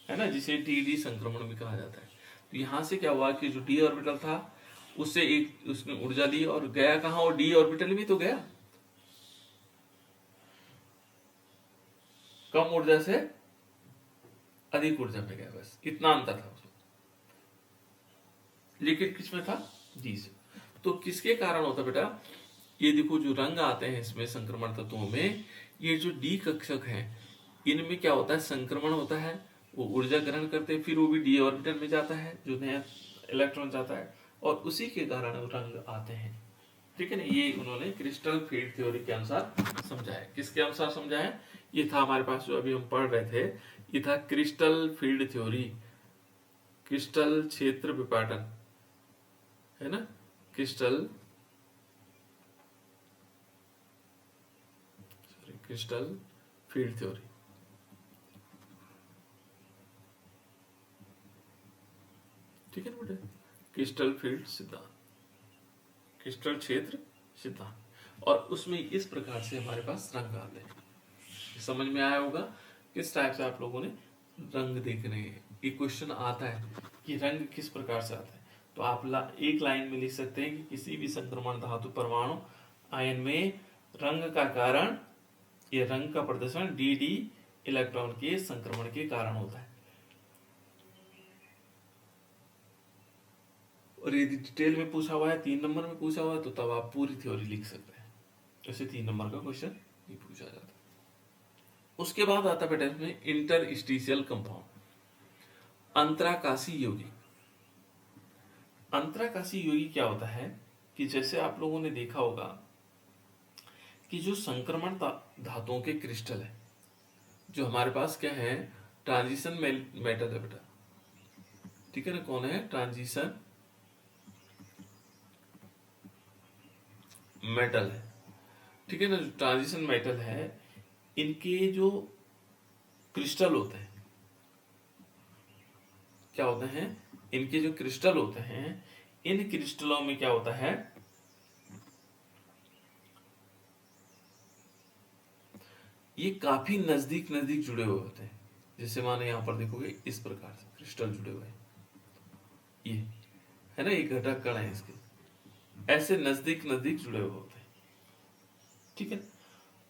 है ना, जिसे डी डी संक्रमण भी कहा जाता है। तो यहां से क्या हुआ कि जो डी ऑर्बिटल था उससे एक उसने ऊर्जा ली और गया कहां, और डी ऑर्बिटल में तो गया, कम ऊर्जा से अधिक ऊर्जा में गया, बस इतना अंतर था उसमें। लेकिन किसमें था, डी से। तो किसके कारण होता बेटा, ये देखो जो रंग आते हैं इसमें संक्रमण तत्वों में, ये जो डी कक्षक हैं इनमें क्या होता है, संक्रमण होता है, वो ऊर्जा ग्रहण करते हैं, फिर वो भी डी ऑर्बिटल में जाता है, जो नया इलेक्ट्रॉन जाता है, और उसी के कारण रंग आते हैं। ठीक है ना। ये उन्होंने क्रिस्टल फील्ड थ्योरी के अनुसार समझाया। किसके अनुसार समझाया, ये था हमारे पास जो अभी हम पढ़ रहे थे, ये था क्रिस्टल फील्ड थ्योरी, क्रिस्टल क्षेत्र विपाटन, है ना, क्रिस्टल फील्ड थ्योरी। ठीक है ना बेटा, क्रिस्टल फील्ड सिद्धांत, क्रिस्टल क्षेत्र सिद्धांत, और उसमें इस प्रकार से हमारे पास रंग आते हैं। समझ में आया होगा किस टाइप से आप लोगों ने रंग देख रहे हैं। ये क्वेश्चन आता है कि रंग किस प्रकार से आता है, तो आप एक लाइन में लिख सकते हैं कि किसी भी संक्रमण धातु परमाणु आयन में रंग का कारण, ये रंग का प्रदर्शन डी डी इलेक्ट्रॉन के संक्रमण के कारण होता है। और यदि डिटेल में पूछा हुआ है, 3 नंबर में पूछा हुआ है, तो तब आप पूरी थ्योरी लिख सकते हैं, ऐसे 3 नंबर का क्वेश्चन नहीं पूछा जाता। उसके बाद आता बेटा इसमें इंटरस्टिशियल कंपाउंड, अंतराकाशी यौगिक। अंतराकाशी यौगिक क्या होता है कि जैसे आप लोगों ने देखा होगा कि जो संक्रमण धातुओं के क्रिस्टल है, जो हमारे पास क्या है, ट्रांजिशन मेटल है बेटा। ठीक है ना, कौन है, ट्रांजिशन मेटल है। ठीक है ना, जो ट्रांजिशन मेटल है, इनके जो क्रिस्टल होते हैं, क्या होते हैं, इनके जो क्रिस्टल होते हैं, इन क्रिस्टलों में क्या होता है, ये काफी नजदीक नजदीक जुड़े हुए होते हैं। जैसे माने यहां पर देखोगे इस प्रकार से क्रिस्टल जुड़े हुए हैं, ये है ना, ये घटक कण है इसके, ऐसे नजदीक नजदीक जुड़े हुए होते हैं। ठीक है,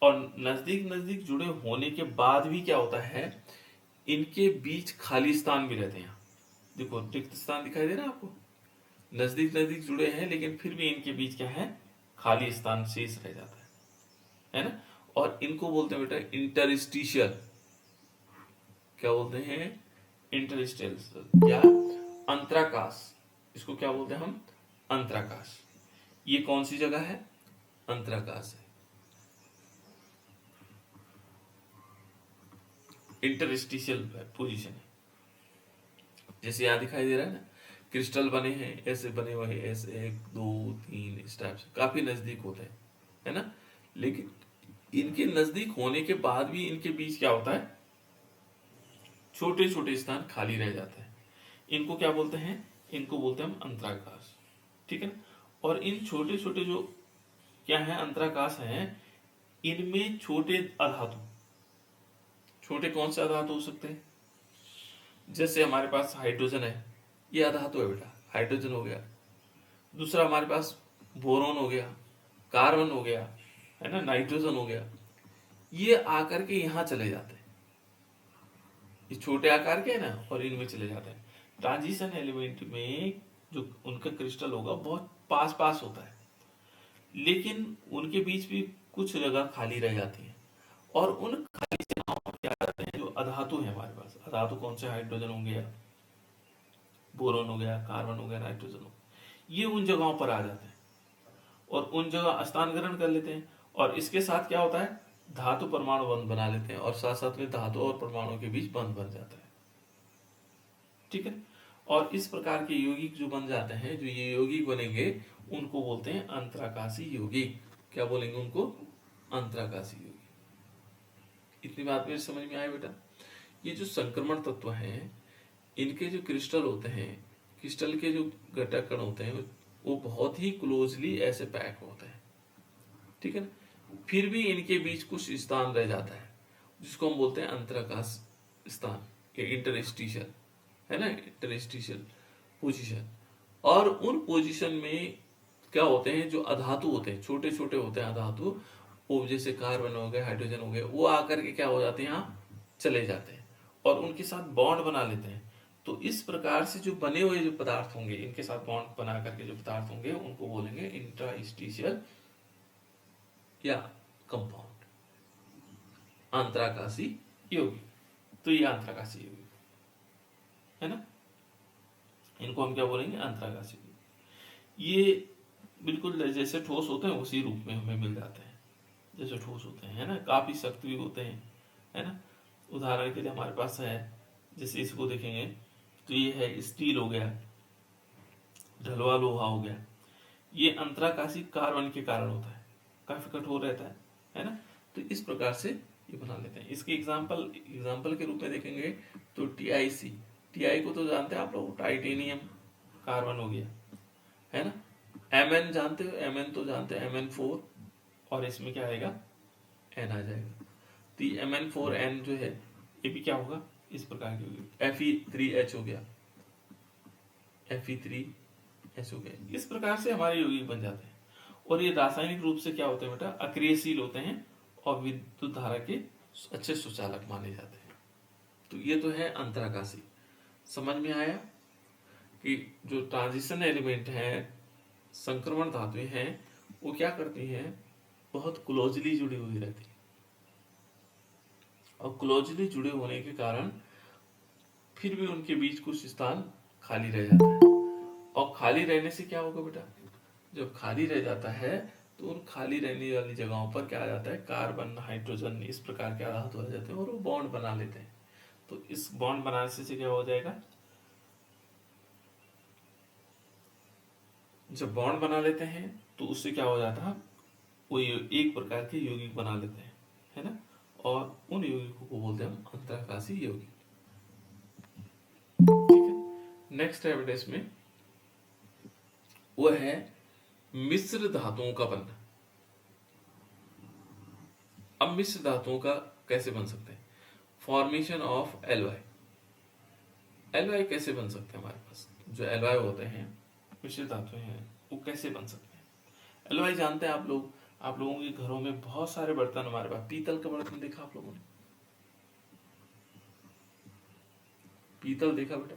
और नजदीक नजदीक जुड़े होने के बाद भी क्या होता है, इनके बीच खाली स्थान भी रहते हैं। देखो रिक्त स्थान दिखाई दे रहा है आपको, नजदीक नजदीक जुड़े हैं लेकिन फिर भी इनके बीच क्या है, खाली स्थान शेष रह जाता है ना। और इनको बोलते हैं बेटा इंटरस्टिशियल, क्या बोलते हैं, इंटरस्टिशियल या अंतराकाश, इसको क्या बोलते हैं हम, अंतराकाश। ये कौन सी जगह है, अंतराकाश है, इंटरस्टिशियल पोजीशन है। जैसे यहां दिखाई दे रहा है ना, क्रिस्टल बने हैं, ऐसे बने हुए हैं, ऐसे 1 2 3 इस टाइप से काफी नजदीक होते हैं, है ना। लेकिन इनके नजदीक होने के बाद भी इनके बीच क्या होता है, छोटे छोटे स्थान खाली रह जाते हैं। इनको क्या बोलते हैं, इनको बोलते हैं हम अंतराकाश। ठीक है ना। और इन छोटे छोटे जो क्या है, अंतराकाश हैं, इनमें छोटे अधातु, छोटे कौन से अधातु हो सकते हैं, जैसे हमारे पास हाइड्रोजन है, ये अधातु है बेटा, हाइड्रोजन हो गया। दूसरा हमारे पास बोरोन हो गया, कार्बन हो गया, है ना, नाइट्रोजन हो गया। ये आकर के यहां चले जाते हैं, ये छोटे आकार के है ना, और इनमें चले जाते हैं। ट्रांजिशन एलिमेंट में जो उनका क्रिस्टल होगा बहुत पास पास होता है, लेकिन उनके बीच भी कुछ जगह खाली रह जाती है, और उन खाली जगहों में क्या करते हैं, जो अधातु है हमारे पास, अधातु कौन से, हाइड्रोजन हो गया, बोरोन हो गया, कार्बन हो गया, नाइट्रोजन हो गया, ये उन जगहों पर आ जाते हैं और उन जगह स्थान ग्रहण कर लेते हैं। और इसके साथ क्या होता है, धातु परमाणु बंध बना लेते हैं और साथ साथ में धातु और परमाणु के बीच बंध बन जाता है। ठीक है, और इस प्रकार के यौगिक जो बन जाते हैं, जो ये यौगिक बनेंगे उनको बोलते हैं अंतराकाशी यौगिक। क्या बोलेंगे उनको? अंतराकाशी यौगिक। इतनी बात मेरे समझ में आए बेटा? ये जो संक्रमण तत्व हैं, इनके जो क्रिस्टल होते हैं, क्रिस्टल के जो घटक कण होते हैं, वो बहुत ही क्लोजली ऐसे पैक होते हैं। ठीक है ना, फिर भी इनके बीच कुछ स्थान रह जाता है जिसको हम बोलते हैं अंतराकाश स्थान, ये इंटरस्टिशियल है ना, इंटरस्टिशियल पोजीशन। और उन पोजीशन में क्या होते हैं, जो अधातु होते हैं, छोटे छोटे होते हैं अधातु, वो जैसे कार्बन हो गए, हाइड्रोजन हो गए, वो आकर के क्या हो जाते हैं, यहाँ चले जाते हैं और उनके साथ बॉन्ड बना लेते हैं। तो इस प्रकार से जो बने हुए जो पदार्थ होंगे, इनके साथ बॉन्ड बना करके जो पदार्थ होंगे, उनको बोलेंगे इंटरस्टिशियल या कंपाउंड, अंतराकाशी यौगिक। तो ये अंतराकाशी यौगिक है ना, इनको हम क्या बोलेंगे, अंतराकाशी यौगिक। ये बिल्कुल जैसे ठोस होते हैं उसी रूप में हमें मिल जाते हैं, जैसे ठोस होते हैं, है ना, काफी सख्त भी होते हैं, है ना। उदाहरण के लिए हमारे पास है, जैसे इसको देखेंगे तो ये है स्टील हो गया, ढलवा लोहा हो गया, ये अंतराकाशी कार्बन के कारण होता है, काफी कठोर रहता है ना। तो इस प्रकार से ये बना लेते हैं। इसके एग्जाम्पल के रूप में देखेंगे तो TiC, टीआई को तो जानते हैं आप लोग, टाइटेनियम कार्बन हो गया, है ना। Mn जानते हो, Mn तो जानते हैं, Mn4, और इसमें क्या आएगा, N आ जाएगा। तो ये Mn4N जो है, ये भी क्या होगा, इस प्रकार की होगी। Fe3H हो गया, Fe3H हो गया। इस प्रकार से हमारे यौगिक बन जाते हैं और ये रासायनिक रूप से क्या होते हैं बेटा, अक्रियशील होते हैं और विद्युत धारा के अच्छे सुचालक माने जाते हैं। तो ये तो है अंतराकाशी। समझ में आया कि जो ट्रांजिशन एलिमेंट है, संक्रमण धातुएं हैं, वो क्या करती हैं, बहुत क्लोजली जुड़ी हुई रहती है और क्लोजली जुड़े होने के कारण फिर भी उनके बीच कुछ स्थान खाली रह जाता है। और खाली रहने से क्या होगा बेटा, जब खाली रह जाता है तो उन खाली रहने वाली जगहों पर क्या आ जाता है, कार्बन, हाइड्रोजन, इस प्रकार के धातु आ जाते हैं और वो बॉन्ड बना लेते हैं। तो इस बॉन्ड बनाने से क्या हो जाएगा, जब बॉन्ड बना लेते हैं तो उससे क्या हो जाता है, वो एक प्रकार के यौगिक बना लेते हैं, है ना। और उन यौगिकों को बोलते हैं हम अंतराकाशी यौगिक। ठीक है, नेक्स्ट है बेटा इसमें, वो है मिश्र धातुओं का बनना। अब मिश्र धातुओं का कैसे बन सकते हैं, फॉर्मेशन ऑफ एलवाई। एलवाई कैसे बन सकते हैं, हमारे पास जो एलवाई होते हैं, मिश्र धातुएं हैं, वो कैसे बन सकते हैं। एलवाई जानते हैं आप लोग, आप लोगों के घरों में बहुत सारे बर्तन, हमारे पास पीतल का बर्तन देखा आप लोगों ने, पीतल देखा बेटा,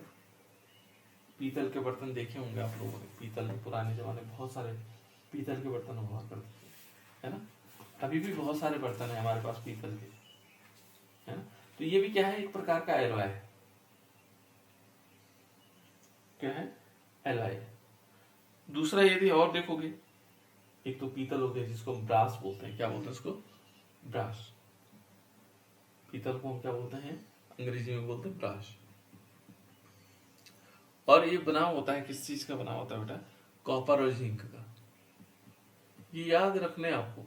पीतल के बर्तन देखे होंगे आप लोगों ने। पीतल में पुराने जमाने में बहुत सारे पीतल के बर्तन हुआ करते थे, है ना। अभी भी बहुत सारे बर्तन है हमारे पास पीतल के, है ना। तो ये भी क्या है, एक प्रकार का एलवाई है। क्या है, एलवाई। दूसरा यदि और देखोगे, एक तो पीतल हो गया जिसको हम ब्रास बोलते हैं, क्या बोलते हैं उसको, ब्रास। पीतल को हम क्या बोलते हैं, अंग्रेजी में बोलते हैं ब्रास। और ये बना होता है, किस चीज का बना होता है बेटा, कॉपर और जिंक का। ये याद रखने आपको,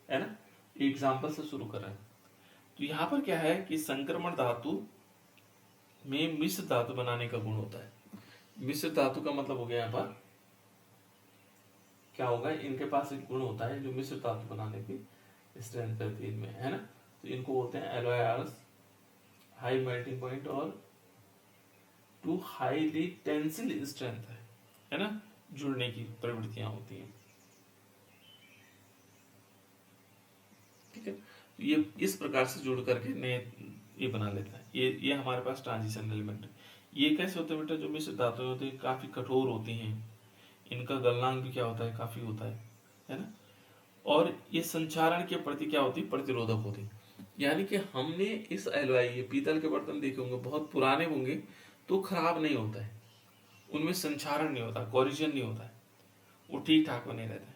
है ना। एग्जाम्पल से शुरू कर रहे हैं। तो यहाँ पर क्या है कि संक्रमण धातु में मिश्र धातु बनाने का गुण होता है। मिश्र धातु का मतलब हो गया यहाँ पर क्या होगा, इनके पास एक गुण होता है जो मिश्र धातु बनाने की स्ट्रेंथ रहती है इनमें, है ना। तो इनको बोलते हैं एलवाईआरएस, हाई मेल्टिंग पॉइंट और टू हाईली टेंसिल स्ट्रेंथ है ना, जुड़ने की प्रवृत्तियां होती हैं। ठीक है, ये इस प्रकार से जुड़ करके नए ये बना लेता है। ये हमारे पास ट्रांजिशन एलिमेंट है। ये कैसे होते हैं बेटा, जो मिश्र धातुएं होती है काफी कठोर होती हैं, इनका गलनांक भी क्या होता है, काफी होता है ना। और ये संचारण के प्रति क्या होती है, प्रतिरोधक होती है। यानी कि हमने इस एलवाई, ये पीतल के बर्तन देखे होंगे, बहुत पुराने होंगे तो खराब नहीं होता है, उनमें संक्षारण नहीं होता, कोरिजन नहीं होता है, वो ठीक ठाक बने रहते हैं।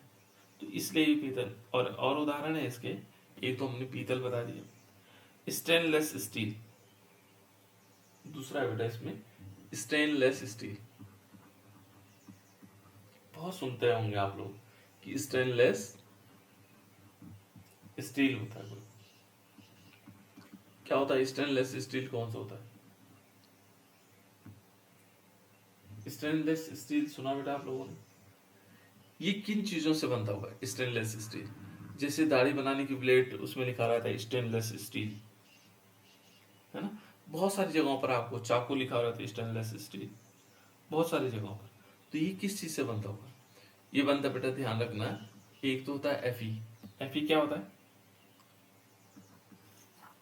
तो इसलिए ये पीतल। और उदाहरण है इसके, एक तो हमने पीतल बता दिया। स्टेनलेस स्टील दूसरा है बेटा इसमें, स्टेनलेस स्टील। बहुत सुनते होंगे आप लोग कि स्टेनलेस स्टील होता है कोई। क्या होता है स्टेनलेस स्टील? कौन सा होता है स्टेनलेस स्टील? सुना बेटा आप लोगों ने? ये किन चीजों से बनता होगा स्टेनलेस स्टील? जैसे दाढ़ी बनाने की ब्लेड, उसमें लिखा रहता है स्टेनलेस स्टील, है ना। बहुत सारी जगहों पर आपको चाकू लिखा रहता है स्टेनलेस स्टील, बहुत सारी जगहों पर। तो ये किस चीज से बनता होगा? ये बनता बेटा, ध्यान रखना, एक तो होता है एफई। एफई क्या होता है?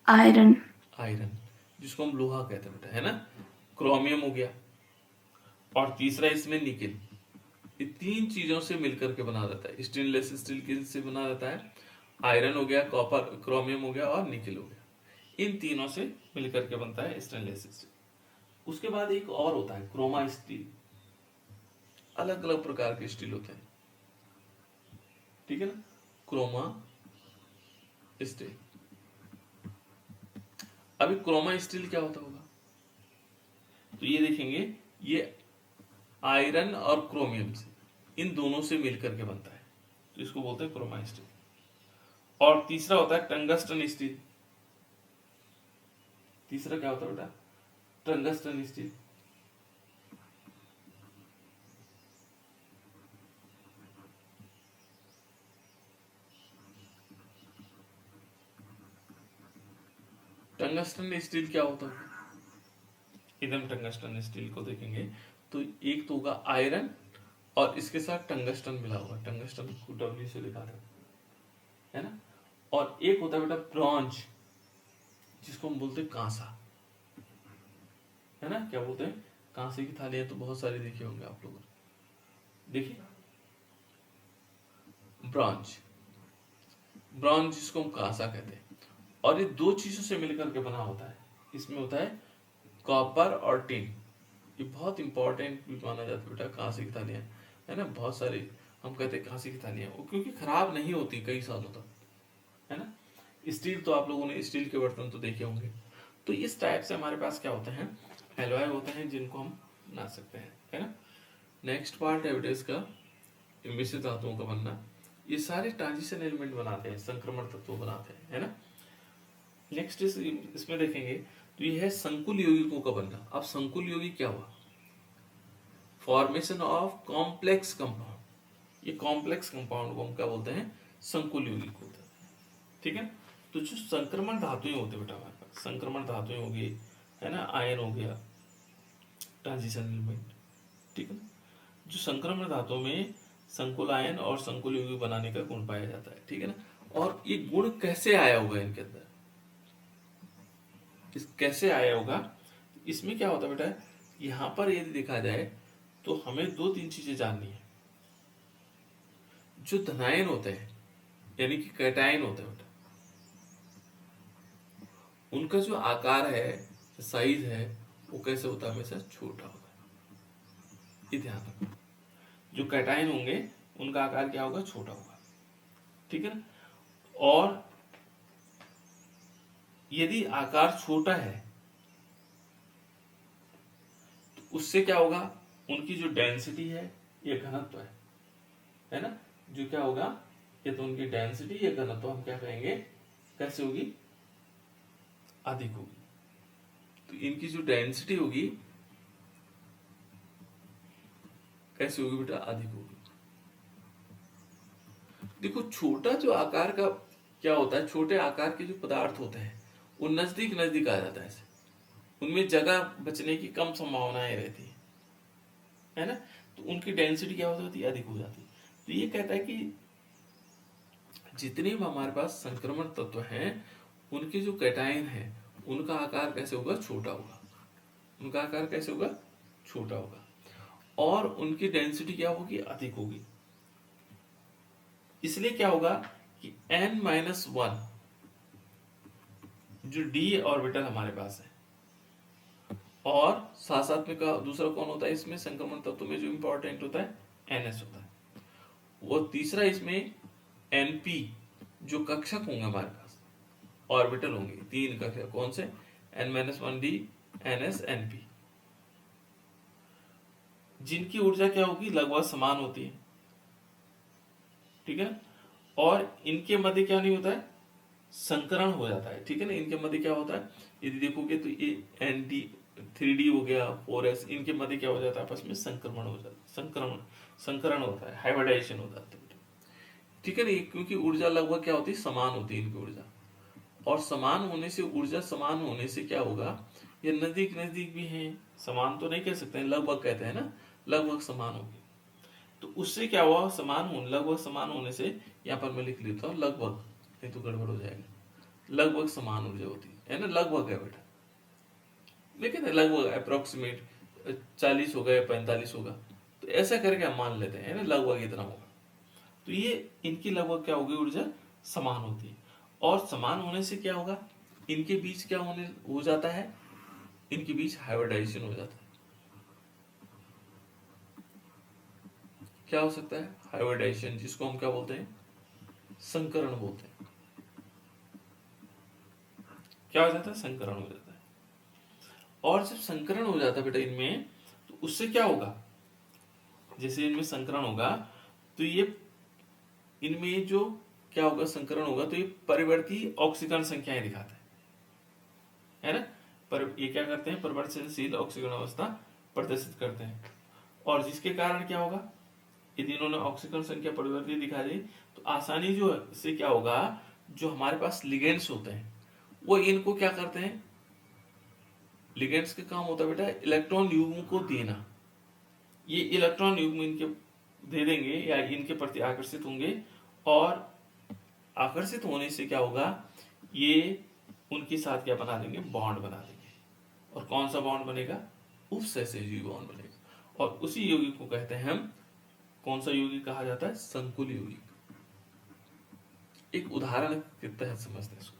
आयरन। आयरन, जिसको हम लोहा कहते हैं बेटा, है ना। क्रोमियम हो गया, और तीसरा इसमें निकेल। ये तीन चीजों से मिलकर के बना जाता है स्टेनलेस स्टील। किससे बना जाता है? आयरन हो गया, कॉपर, क्रोमियम हो गया और निकेल हो गया। इन तीनों से मिलकर के बनता है स्टेनलेस स्टील। उसके बाद एक और होता है क्रोमा स्टील। अलग अलग प्रकार के स्टील होते हैं, ठीक है ना। Chroma steel. अभी क्रोमा स्टील क्या होता होगा? तो ये देखेंगे, ये आयरन और क्रोमियम से, इन दोनों से मिलकर के बनता है, तो इसको बोलते हैं क्रोमा स्टील। और तीसरा होता है टंगस्टन स्टील। तीसरा क्या होता है बेटा? Tungsten steel. टंगस्टन स्टील क्या होता है? एकदम टंगस्टन स्टील को देखेंगे तो एक तो होगा आयरन और इसके साथ टंगस्टन मिला हुआ, टंगस्टन को डब्ल्यू से लिखा था, है ना। और एक होता है बेटा ब्रॉन्ज, जिसको हम बोलते हैं कांसा, है ना। क्या बोलते हैं? कांसे की थालियां तो बहुत सारी देखी होंगे आप लोगों ने, देखिए ब्रॉन्ज। ब्रॉन्ज जिसको हम कांसा कहते हैं, और ये दो चीजों से मिलकर के बना होता है। इसमें होता है कॉपर और टिन। ये बहुत इंपॉर्टेंट भी माना जाता है बेटा, कांसे की थालियां, है ना। बहुत सारी हम कहते हैं कांसे की थालियां, वो क्योंकि खराब नहीं होती कई सालों तक, है ना। स्टील तो आप लोगों ने स्टील के बर्तन तो देखे होंगे। तो इस टाइप से हमारे पास क्या होते हैं? एलॉय होते हैं, जिनको हम बना सकते हैं, है ना। नेक्स्ट पार्ट है बेटा इसका, मिश्रित धातुओं का बनना। ये सारे ट्रांजिशन एलिमेंट बनाते हैं, संक्रमण तत्व बनाते हैं, है ना। नेक्स्ट इसमें देखेंगे तो ये है संकुल यौगिकों का बनना। अब संकुल यौगिक क्या हुआ? Formation of complex compound. ये कॉम्प्लेक्स कंपाउंड को हम क्या बोलते हैं? संकुल यौगिक होते हैं, ठीक है। तो जो संक्रमण धातुएं होते हैं बेटा हमारे पास, संक्रमण धातुएं हो गई, है ना, आयन हो गया, ट्रांजिशन एलिमेंट, ठीक है। जो संक्रमण धातुओं में संकुल आयन और संकुल यौगिक बनाने का गुण पाया जाता है, ठीक है ना। और ये गुण कैसे आया होगा इनके अंदर? इस कैसे आया होगा? इसमें क्या होता है बेटा, यहां पर यदि देखा जाए तो हमें दो तीन चीजें जाननी है। जो धनायन होते हैं, यानी कि कैटायन होते हैं बेटा, उनका जो आकार है, साइज है, वो कैसे होता है? हमेशा छोटा होता है, ये ध्यान रखना। जो कैटायन होंगे उनका आकार क्या होगा? छोटा होगा, ठीक है ना। और यदि आकार छोटा है तो उससे क्या होगा? उनकी जो डेंसिटी है या घनत्व है ना, जो क्या होगा, ये तो उनकी डेंसिटी या घनत्व हम क्या कहेंगे, कैसे होगी? अधिक होगी। तो इनकी जो डेंसिटी होगी कैसे होगी बेटा? अधिक होगी। देखो छोटा जो आकार का क्या होता है, छोटे आकार के जो पदार्थ होते हैं वो नजदीक नजदीक आ जाता है ऐसे, उनमें जगह बचने की कम संभावनाएं रहती है ना। तो उनकी डेंसिटी क्या होती है? अधिक हो जाती है। तो ये कहता है कि जितने भी हमारे पास संक्रमण तत्व हैं, उनके जो कैटायन है उनका आकार कैसे होगा? छोटा होगा। उनका आकार कैसे होगा? छोटा होगा। और उनकी डेंसिटी क्या होगी? अधिक होगी। इसलिए क्या होगा कि n-1 जो d ऑर्बिटल हमारे पास है, और साथ साथ में का दूसरा कौन होता है इसमें संक्रमण तत्व में जो इंपॉर्टेंट होता है NS होता है। वो तीसरा इसमें NP जो कक्षक होंगे हमारे पास, ऑर्बिटल होंगे, तीन कक्षक कौन से, N-1D, NS, NP, जिनकी ऊर्जा क्या होगी, लगभग समान होती है, ठीक है। और इनके मध्य क्या नहीं होता है, संकरण हो जाता है, ठीक है ना। इनके मध्य क्या होता है, यदि देखोगे तो ये ND 3D हो गया 4S, इनके मध्य क्या हो जाता है, आपस में संक्रमण हो जाता है, संकरण होता है, हाइब्रिडाइजेशन हो जाता है, ठीक है ना। क्योंकि ऊर्जा लगभग क्या होती है, समान होती है इनकी ऊर्जा, और समान होने से, ऊर्जा समान होने से क्या होगा, ये नजदीक नजदीक भी हैं, समान तो नहीं कह सकते हैं, लगभग कहते हैं ना, लगभग समान होगी। तो उससे क्या हुआ, लगभग समान होने से, यहाँ पर मैं लिख लेता हूँ लगभग, नहीं तो गड़बड़ हो जाएगा, लगभग समान ऊर्जा होती है ना, लगभग है बेटा, लेकिन लगभग अप्रोक्सीमेट 40 होगा या 45 होगा, तो ऐसा करके हम मान लेते हैं ना, लगभग इतना होगा। तो ये इनकी लगभग क्या होगी, ऊर्जा समान होती है, और समान होने से क्या होगा, इनके बीच क्या होने हो जाता है, इनके बीच हाइब्रिडाइजेशन हो जाता है। क्या हो सकता है, हाइब्रिडाइजेशन, जिसको हम क्या बोलते हैं, संकरण बोलते हैं। क्या हो जाता है, संकरण हो जाता है। और जब संकरण हो जाता है बेटा इनमें, तो उससे क्या होगा, जैसे इनमें संकरण होगा तो ये, इनमें जो क्या होगा, संकरण होगा तो ये परिवर्ती ऑक्सीकरण संख्याएं दिखाते है ना। पर ये क्या करते हैं, परिवर्तनशील ऑक्सीकरण अवस्था प्रदर्शित करते हैं, और जिसके कारण क्या होगा, यदि इन्होंने ऑक्सीकरण संख्या परिवर्तित दिखा दी, तो आसानी जो से क्या होगा, जो हमारे पास लिगेंड्स होते हैं वो इनको क्या करते हैं, लिगेंड्स का काम होता है बेटा इलेक्ट्रॉन युग्म को देना, ये इलेक्ट्रॉन युग्म इनके दे देंगे या इनके प्रति आकर्षित होंगे, और आकर्षित होने से क्या होगा, ये उनके साथ क्या बना देंगे, बॉन्ड बना देंगे, और कौन सा बॉन्ड बनेगा, उपसहसहयोगी बॉन्ड बनेगा, और उसी यौगिक को कहते हैं हम, कौन सा यौगिक कहा जाता है, संकुल यौगिक। एक उदाहरण के तहत समझते हैं इसको,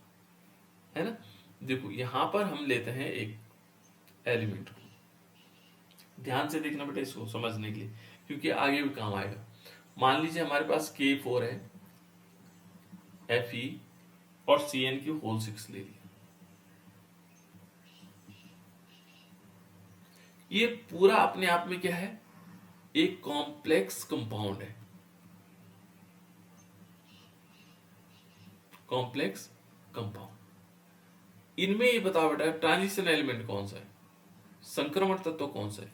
है ना। देखो यहां पर हम लेते हैं एक एलिमेंट को, ध्यान से देखना बेटा इसको समझने के लिए, क्योंकि आगे भी काम आएगा। मान लीजिए हमारे पास K4 है, Fe और Cn की होल 6 ले ली, ये पूरा अपने आप में क्या है, एक कॉम्प्लेक्स कंपाउंड है, कॉम्प्लेक्स कंपाउंड। इनमें ये बताओ बेटा ट्रांजिशन एलिमेंट कौन सा है, संक्रमण तत्व कौन सा है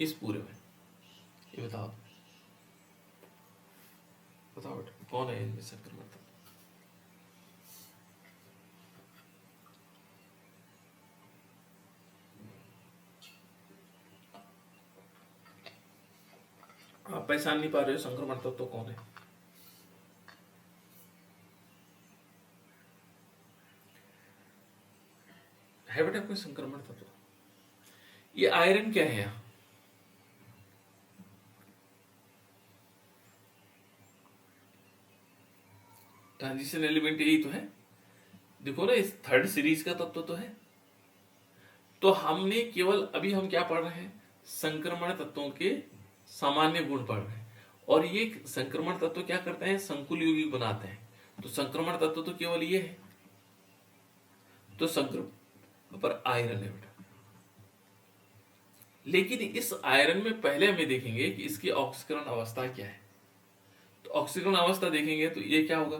इस पूरे में, ये बताओ, बताओ बेटा कौन है इनमें संक्रमण तत्व। आप पहचान नहीं पा रहे हो संक्रमण तत्व कौन है बेटा कोई संक्रमण तत्व, ये आयरन क्या है यहाँ, ट्रांजिशन एलिमेंट यही तो है, देखो ना इस थर्ड सीरीज का तत्व तो है। तो हमने केवल अभी हम क्या पढ़ रहे हैं, संक्रमण तत्वों के सामान्य गुण पढ़ रहे हैं, और ये संक्रमण तत्व क्या करते हैं, संकुल यौगिक बनाते हैं। तो संक्रमण तत्व तो केवल ये है, तो संक्रमण पर आयरन है बेटा, लेकिन इस आयरन में पहले हमें देखेंगे कि इसकी ऑक्सीकरण अवस्था क्या है। तो ऑक्सीकरण अवस्था देखेंगे तो ये क्या होगा,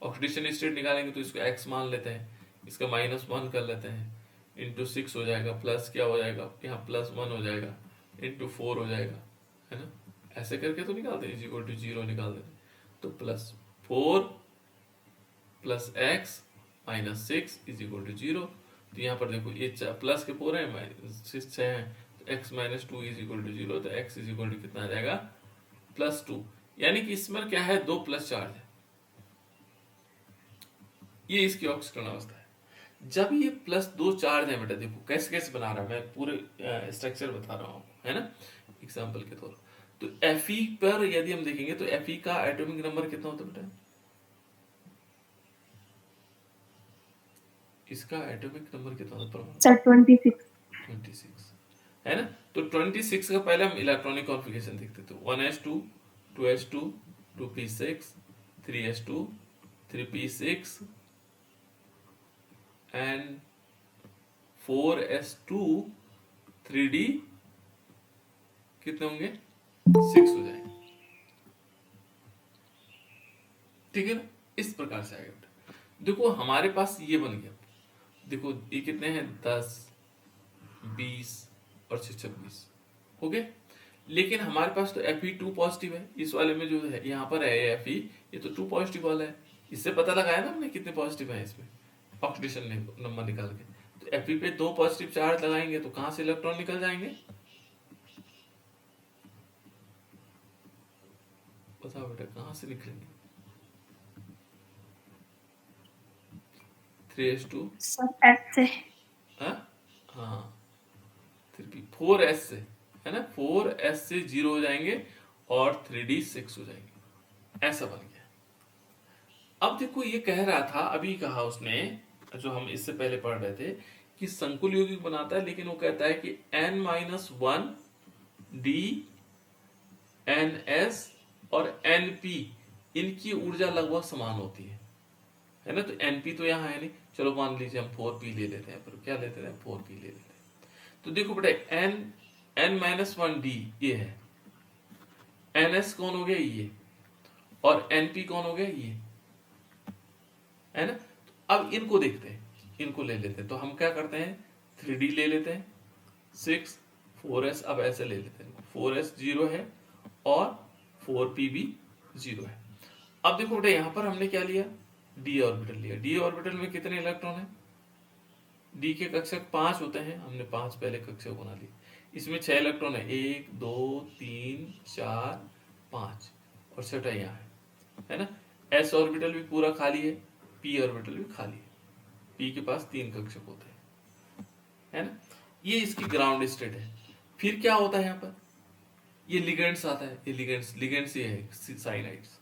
ऑक्सीडेशन स्टेट निकालेंगे तो इसको x मान लेते हैं, इसका -1 कर लेते हैं, इंटू 6 हो जाएगा, प्लस क्या हो जाएगा, यहाँ +1 हो जाएगा, इंटू 4 हो जाएगा, है ना। ऐसे करके तो निकालते हैं, इक्वल टू 0 निकाल देते हैं, तो +4 plus X -6 is equal to 0। तो यहाँ पर देखो ये प्लस के 4 है, -6 6 है, तो x -2 इज इक्वल टू 0, तो x इज इक्वल टू कितना आ जाएगा, +2। यानी कि इसमें क्या है, 2 प्लस चार्ज है, ये इसकी ऑक्सीकरण अवस्था है। जब ये +2 चार्ज है बेटा, देखो कैसे कैसे बना रहा है, मैं पूरे स्ट्रक्चर बता रहा हूँ, है ना, एग्जाम्पल के तौर। तो Fe पर यदि हम देखेंगे तो Fe का एटॉमिक नंबर कितना होता है बेटा, इसका एटॉमिक नंबर कितना होता है, सर 26। 26 है ना। तो 26 का पहले हम इलेक्ट्रॉनिक कॉन्फ़िगरेशन देखते थे, 1s2 2s2 2p6 3s2 3p6 and 4s2 3d कितने होंगे, 6 हो जाएंगे। ठीक है ना, इस प्रकार से आएगा बेटा। देखो हमारे पास ये बन गया, देखो ये कितने हैं, 10 20 और 26 हो गए। लेकिन हमारे पास तो Fe2 पॉजिटिव है, इस वाले में जो है यहाँ पर है Fe, ये तो 2 पॉजिटिव वाला है। इससे पता लगाया ना हमने कितने पॉजिटिव है इसमें, ऑक्सीडेशन नंबर निकाल के। तो Fe पे 2 पॉजिटिव चार्ज लगाएंगे तो कहां से इलेक्ट्रॉन निकल जाएंगे, बताओ बेटा कहां से निकलेंगे। 3s2 सर एच से। हाँ हाँ 4s से, है ना, 4s से 0 हो जाएंगे और 3d 6 हो जाएंगे, ऐसा बन गया। अब देखो ये कह रहा था, अभी कहा उसने, जो हम इससे पहले पढ़ रहे थे, कि संकुल यौगिक बनाता है, लेकिन वो कहता है कि n-1 d ns और np इनकी ऊर्जा लगभग समान होती है ना। तो np तो यहाँ है नहीं, चलो मान लीजिए हम 4p ले लेते हैं, पर क्या लेते हैं, 4p ले लेते हैं। तो देखो बेटा n-1 d ये है, ns कौन हो गया ये, और np कौन हो गया ये, है ना। तो अब इनको देखते हैं, इनको ले लेते हैं। तो हम क्या करते हैं, 3d ले लेते हैं, 6 4s, अब ऐसे ले लेते हैं, 4s 0 है और 4p भी 0 है। अब देखो बेटा यहां पर हमने क्या लिया, d ऑर्बिटल लिया। d ऑर्बिटल में कितने इलेक्ट्रॉन है, d के कक्षक 5 होते हैं, हमने 5 पहले कक्षक बना लिए। इसमें 6 इलेक्ट्रॉन है, 1 2 3 4 5, और छठा यहाँ है ना। s ऑर्बिटल भी पूरा खाली है, p ऑर्बिटल भी खाली है, p के पास 3 कक्षक होते हैं, है ना। ये इसकी ग्राउंड स्टेट है। फिर क्या होता है यहाँ पर, ये लिगेंड्स आता है, ये लिगेंड्स ये है साइनाइड्स,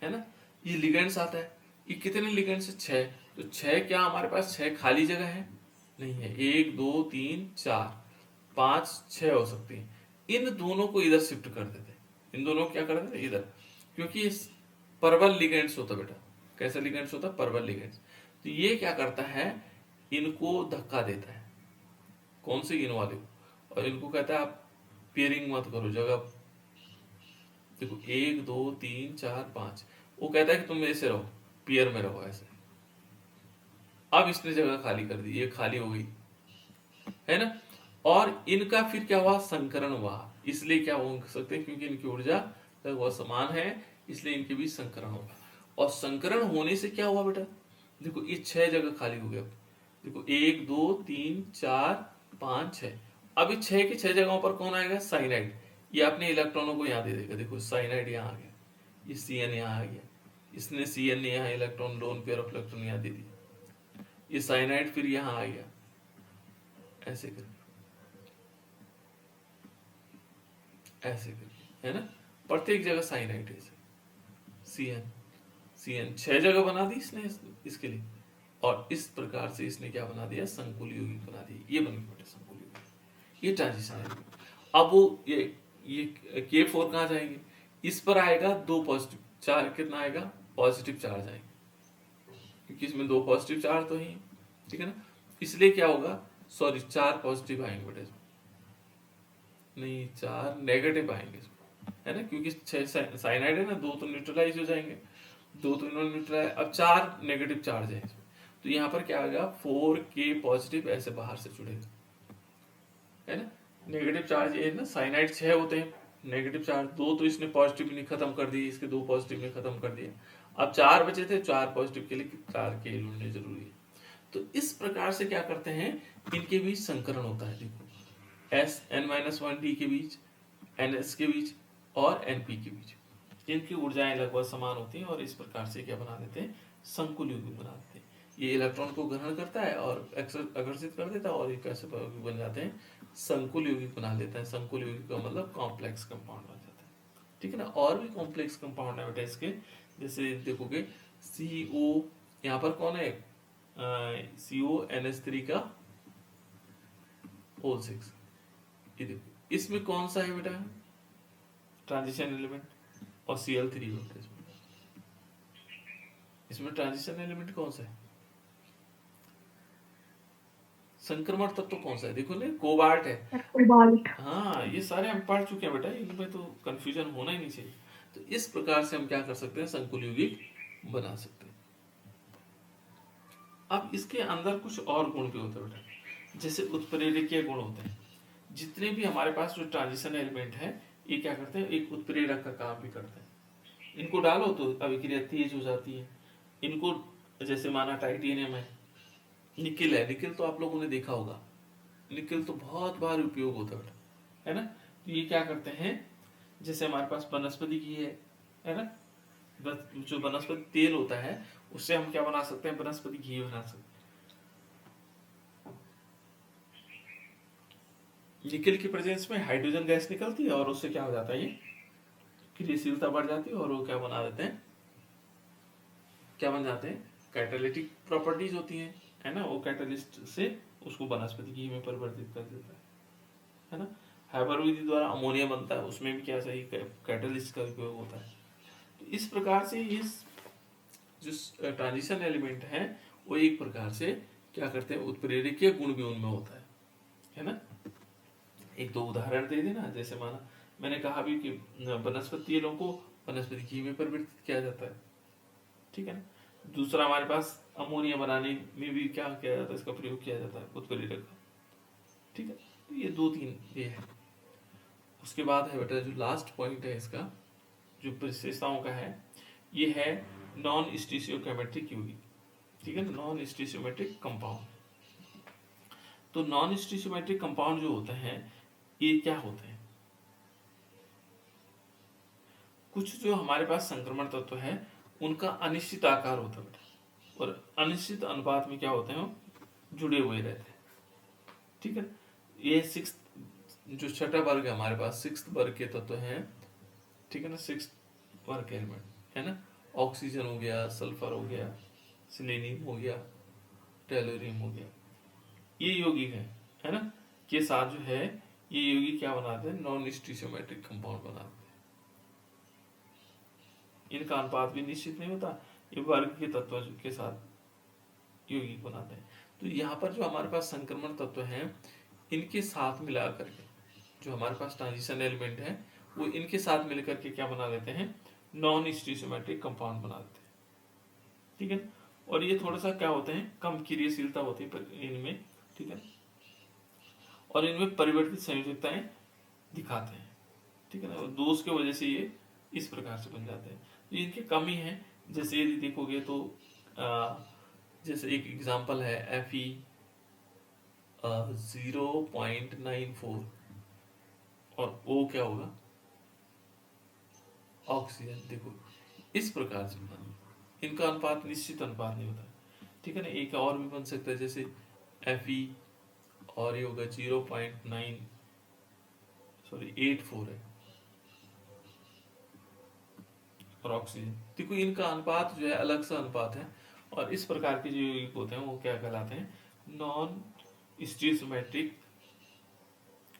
है ना। ये लिगेंड्स आता है, ये कितने लिगेंड्स है, 6। तो 6 क्या हमारे पास 6 खाली जगह है, नहीं है, 1 2 3 4 5 6 हो सकती है। इन दोनों को इधर शिफ्ट कर देते, इन दोनों को क्या कर देते इधर, क्योंकि इस परवल लिगेंड्स होता बेटा, कैसा लिगेंड्स होता, परवल लिगेंड्स। तो ये क्या करता है, इनको धक्का देता है, कौन से, इन वाले को, और इनको कहता है आप पेयरिंग मत करो जगह। देखो 1 2 3 4 5, वो कहता है कि तुम ऐसे रहो, पेयर में रहो ऐसे। अब इसने जगह खाली कर दी, ये खाली हो गई, है ना। और इनका फिर क्या हुआ, संकरण हुआ। इसलिए क्या हो सकते हैं, क्योंकि इनकी ऊर्जा लगभग समान है, इसलिए इनके बीच संकरण होगा। और संकरण होने से क्या हुआ बेटा, देखो ये 6 जगह खाली हो गया। देखो 1 2 3 4 5 6, अब इस 6 की 6 जगहों पर कौन आएगा, साइनाइड। ये अपने इलेक्ट्रॉनों को यहाँ दे देगा, देखो साइनाइड यहाँ आ गया, ये Cn यहाँ आ गया, इसने Cn ने यहाँ electron, lone pair of electron यहाँ दे दिया, ये साइनाइड फिर यहाँ आ गया, ऐसे करके ऐसे करके, है ना। प्रत्येक जगह साइनाइड है, Cn Cn 6 जगह बना दी इसने इसके लिए, और इस प्रकार से इसने क्या बना दिया, संकुल यौगिक बना दिया, ये बन गया संकुल यौगिक, ये ट्रांजिशन है। अब वो ये K4 कहाँ जाएंगे, इस पर आएगा 2 पॉजिटिव चार्ज, कितना आएगा, पॉजिटिव चार्ज आएंगे, क्योंकि इसमें 2 पॉजिटिव चार्ज तो ही, ठीक है ना। इसलिए क्या होगा, सॉरी 4 पॉजिटिव आएंगे बेटे इसमें, नहीं 4 नेगेटिव आएंगे इसमें, है ना, क्योंकि 6 साइनाइड है ना, 2 तो न्यूट्रलाइज हो जाएंगे, 2 तो इन्होंने न्यूट्रलाइज, अब 4 नेगेटिव चार्ज है इसमें। तो यहाँ पर क्या आएगा, 4K पॉजिटिव ऐसे बाहर से जुड़ेगा, है ना। नेगेटिव चार्ज ये है ना, साइनाइड 6 होते हैं, नेगेटिव चार्ज 2 तो इसने पॉजिटिव नहीं खत्म कर दिए, इसके 2 पॉजिटिव ने खत्म कर दिया, अब 4 बचे थे, 4 पॉजिटिव के लिए 4K ढूंढने जरूरी है। तो इस प्रकार से क्या करते हैं, इनके बीच संकरण होता है। देखो Sn-1d के बीच, Ns के बीच और Np के बीच, इनकी ऊर्जाएं लगभग समान होती हैं, और इस प्रकार से क्या बना देते हैं, संकुल यौगिक बना देते हैं। ये इलेक्ट्रॉन को ग्रहण करता है और आकर्षित कर देता है, और ये कैसे बन जाते हैं, संकुल यौगिक बना लेता है। संकुल यौगिक का मतलब कॉम्प्लेक्स कंपाउंड बन जाता है, ठीक है ना। और भी कॉम्प्लेक्स कंपाउंड है बेटा इसके, जैसे देखोगे CO, यहाँ पर कौन है, CONH3 का O6। ये देखो इसमें कौन सा है बेटा, ट्रांजिशन एलिमेंट, और Cl3 होता है इसमें। इसमें ट्रांजिशन एलिमेंट कौन सा है, संक्रमण तत्व कौन सा है, देखो ना कोबाल्ट है। कोबाल्ट। हाँ ये सारे हम पढ़ चुके हैं बेटा, इनमें तो कंफ्यूजन होना ही नहीं चाहिए। तो इस प्रकार से हम क्या कर सकते हैं, संकुल यौगिक बना सकते हैं। अब इसके अंदर कुछ और गुण भी होते हैं बेटा, जैसे उत्प्रेरकीय गुण होते हैं। जितने भी हमारे पास जो ट्रांजिशन एलिमेंट है, ये क्या करते हैं, एक उत्प्रेरक का काम भी करते हैं। इनको डालो तो अभिक्रिया तेज हो जाती है। इनको जैसे माना टाइटेनियम है, निकिल है, निकिल तो आप लोगों ने देखा होगा, निकिल तो बहुत बार उपयोग होता है ना। तो ये क्या करते हैं, जैसे हमारे पास वनस्पति घी है ना, जो वनस्पति तेल होता है उससे हम क्या बना सकते हैं, वनस्पति घी बना सकते हैं। निकिल की प्रेजेंस में हाइड्रोजन गैस निकलती है और उससे क्या हो जाता है, ये क्रियाशीलता बढ़ जाती है और वो क्या बना देते हैं, क्या बन जाते हैं, कैटालिटिक प्रॉपर्टीज होती हैं, है ना। वो कैटालिस्ट से उसको वनस्पति घी में परिवर्तित कर देता है ना। हैबर विधि द्वारा अमोनिया बनता है, उसमें भी क्या सही कैटालिस्ट का उपयोग होता है। तो इस प्रकार से ये जो ट्रांजिशन एलिमेंट है वो एक प्रकार से क्या करते हैं, उत्प्रेरकीय गुण भी उनमें होता है ना। एक दो उदाहरण दे देना, जैसे माना मैंने कहा भी कि वनस्पति तेलों को वनस्पति घी में परिवर्तित किया जाता है, ठीक है ना। दूसरा हमारे पास अमोनिया बनाने में भी क्या किया जाता है, इसका प्रयोग किया जाता है उत्प्रेरक, ठीक है। तो ये दो तीन ये है। उसके बाद है बेटा जो लास्ट पॉइंट है इसका, जो विशेषताओं का है, ये है नॉन स्टीशियोकेमेट्रिक यौगिक, ठीक है ना, नॉन स्टीशियोमेट्रिक कंपाउंड। तो नॉन स्टीशियोमेट्रिक कंपाउंड जो होते हैं ये क्या होते हैं, कुछ जो हमारे पास संक्रमण तत्व है उनका अनिश्चित आकार होता है बेटा, और अनिश्चित अनुपात में क्या होते हैं, जुड़े हुए रहते हैं, ठीक है। ये सिक्स जो छठा वर्ग है हमारे पास, सिक्स वर्ग के तत्व हैं, ठीक है ना, सिक्स वर्ग एलिमेंट है ना। ऑक्सीजन हो गया, सल्फर हो गया, सिलेनियम हो गया, टेलोरियम हो गया, ये यौगिक है ना, के साथ जो है ये यौगिक क्या बनाते हैं, नॉन स्टीशियोमेट्रिक कंपाउंड बनाते हैं। इनका अनुपात भी निश्चित नहीं होता, ये वर्ग के तत्व के साथ यौगिक बनाते हैं। तो यहाँ पर जो हमारे पास संक्रमण तत्व हैं इनके साथ मिला करके जो हमारे पास ट्रांजिशन एलिमेंट है वो इनके साथ मिलकर के क्या बना लेते हैं, नॉन स्टीशियोमेट्रिक कंपाउंड बना देते हैं, ठीक है। और ये थोड़ा सा क्या होते हैं, कम क्रियाशीलता होती है इनमें, ठीक है, और इनमें परिवर्तित संयोजकताएं दिखाते हैं, ठीक है ना। दोष की वजह से ये इस प्रकार से बन जाते हैं। तो इनकी कमी है, जैसे यदि देखोगे तो जैसे एक एग्जांपल है Fe 0.94 और O क्या होगा, ऑक्सीजन। देखो इस प्रकार से इनका अनुपात निश्चित अनुपात नहीं होता, ठीक है ना। एक और भी बन सकता है जैसे Fe और ये होगा 0.84 है, और ऑक्सीजन, देखो इनका अनुपात जो है अलग सा अनुपात है। और इस प्रकार के जो यौगिक होते हैं वो क्या कहलाते हैं, नॉन स्टीशियोमेट्रिक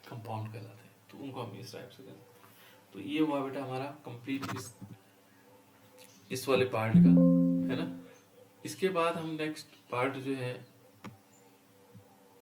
कंपाउंड कहलाते हैं। तो उनको हम इस टाइप से कहते हैं। तो ये हुआ बेटा हमारा कंप्लीट इस वाले पार्ट का, है ना। इसके बाद हम नेक्स्ट पार्ट जो है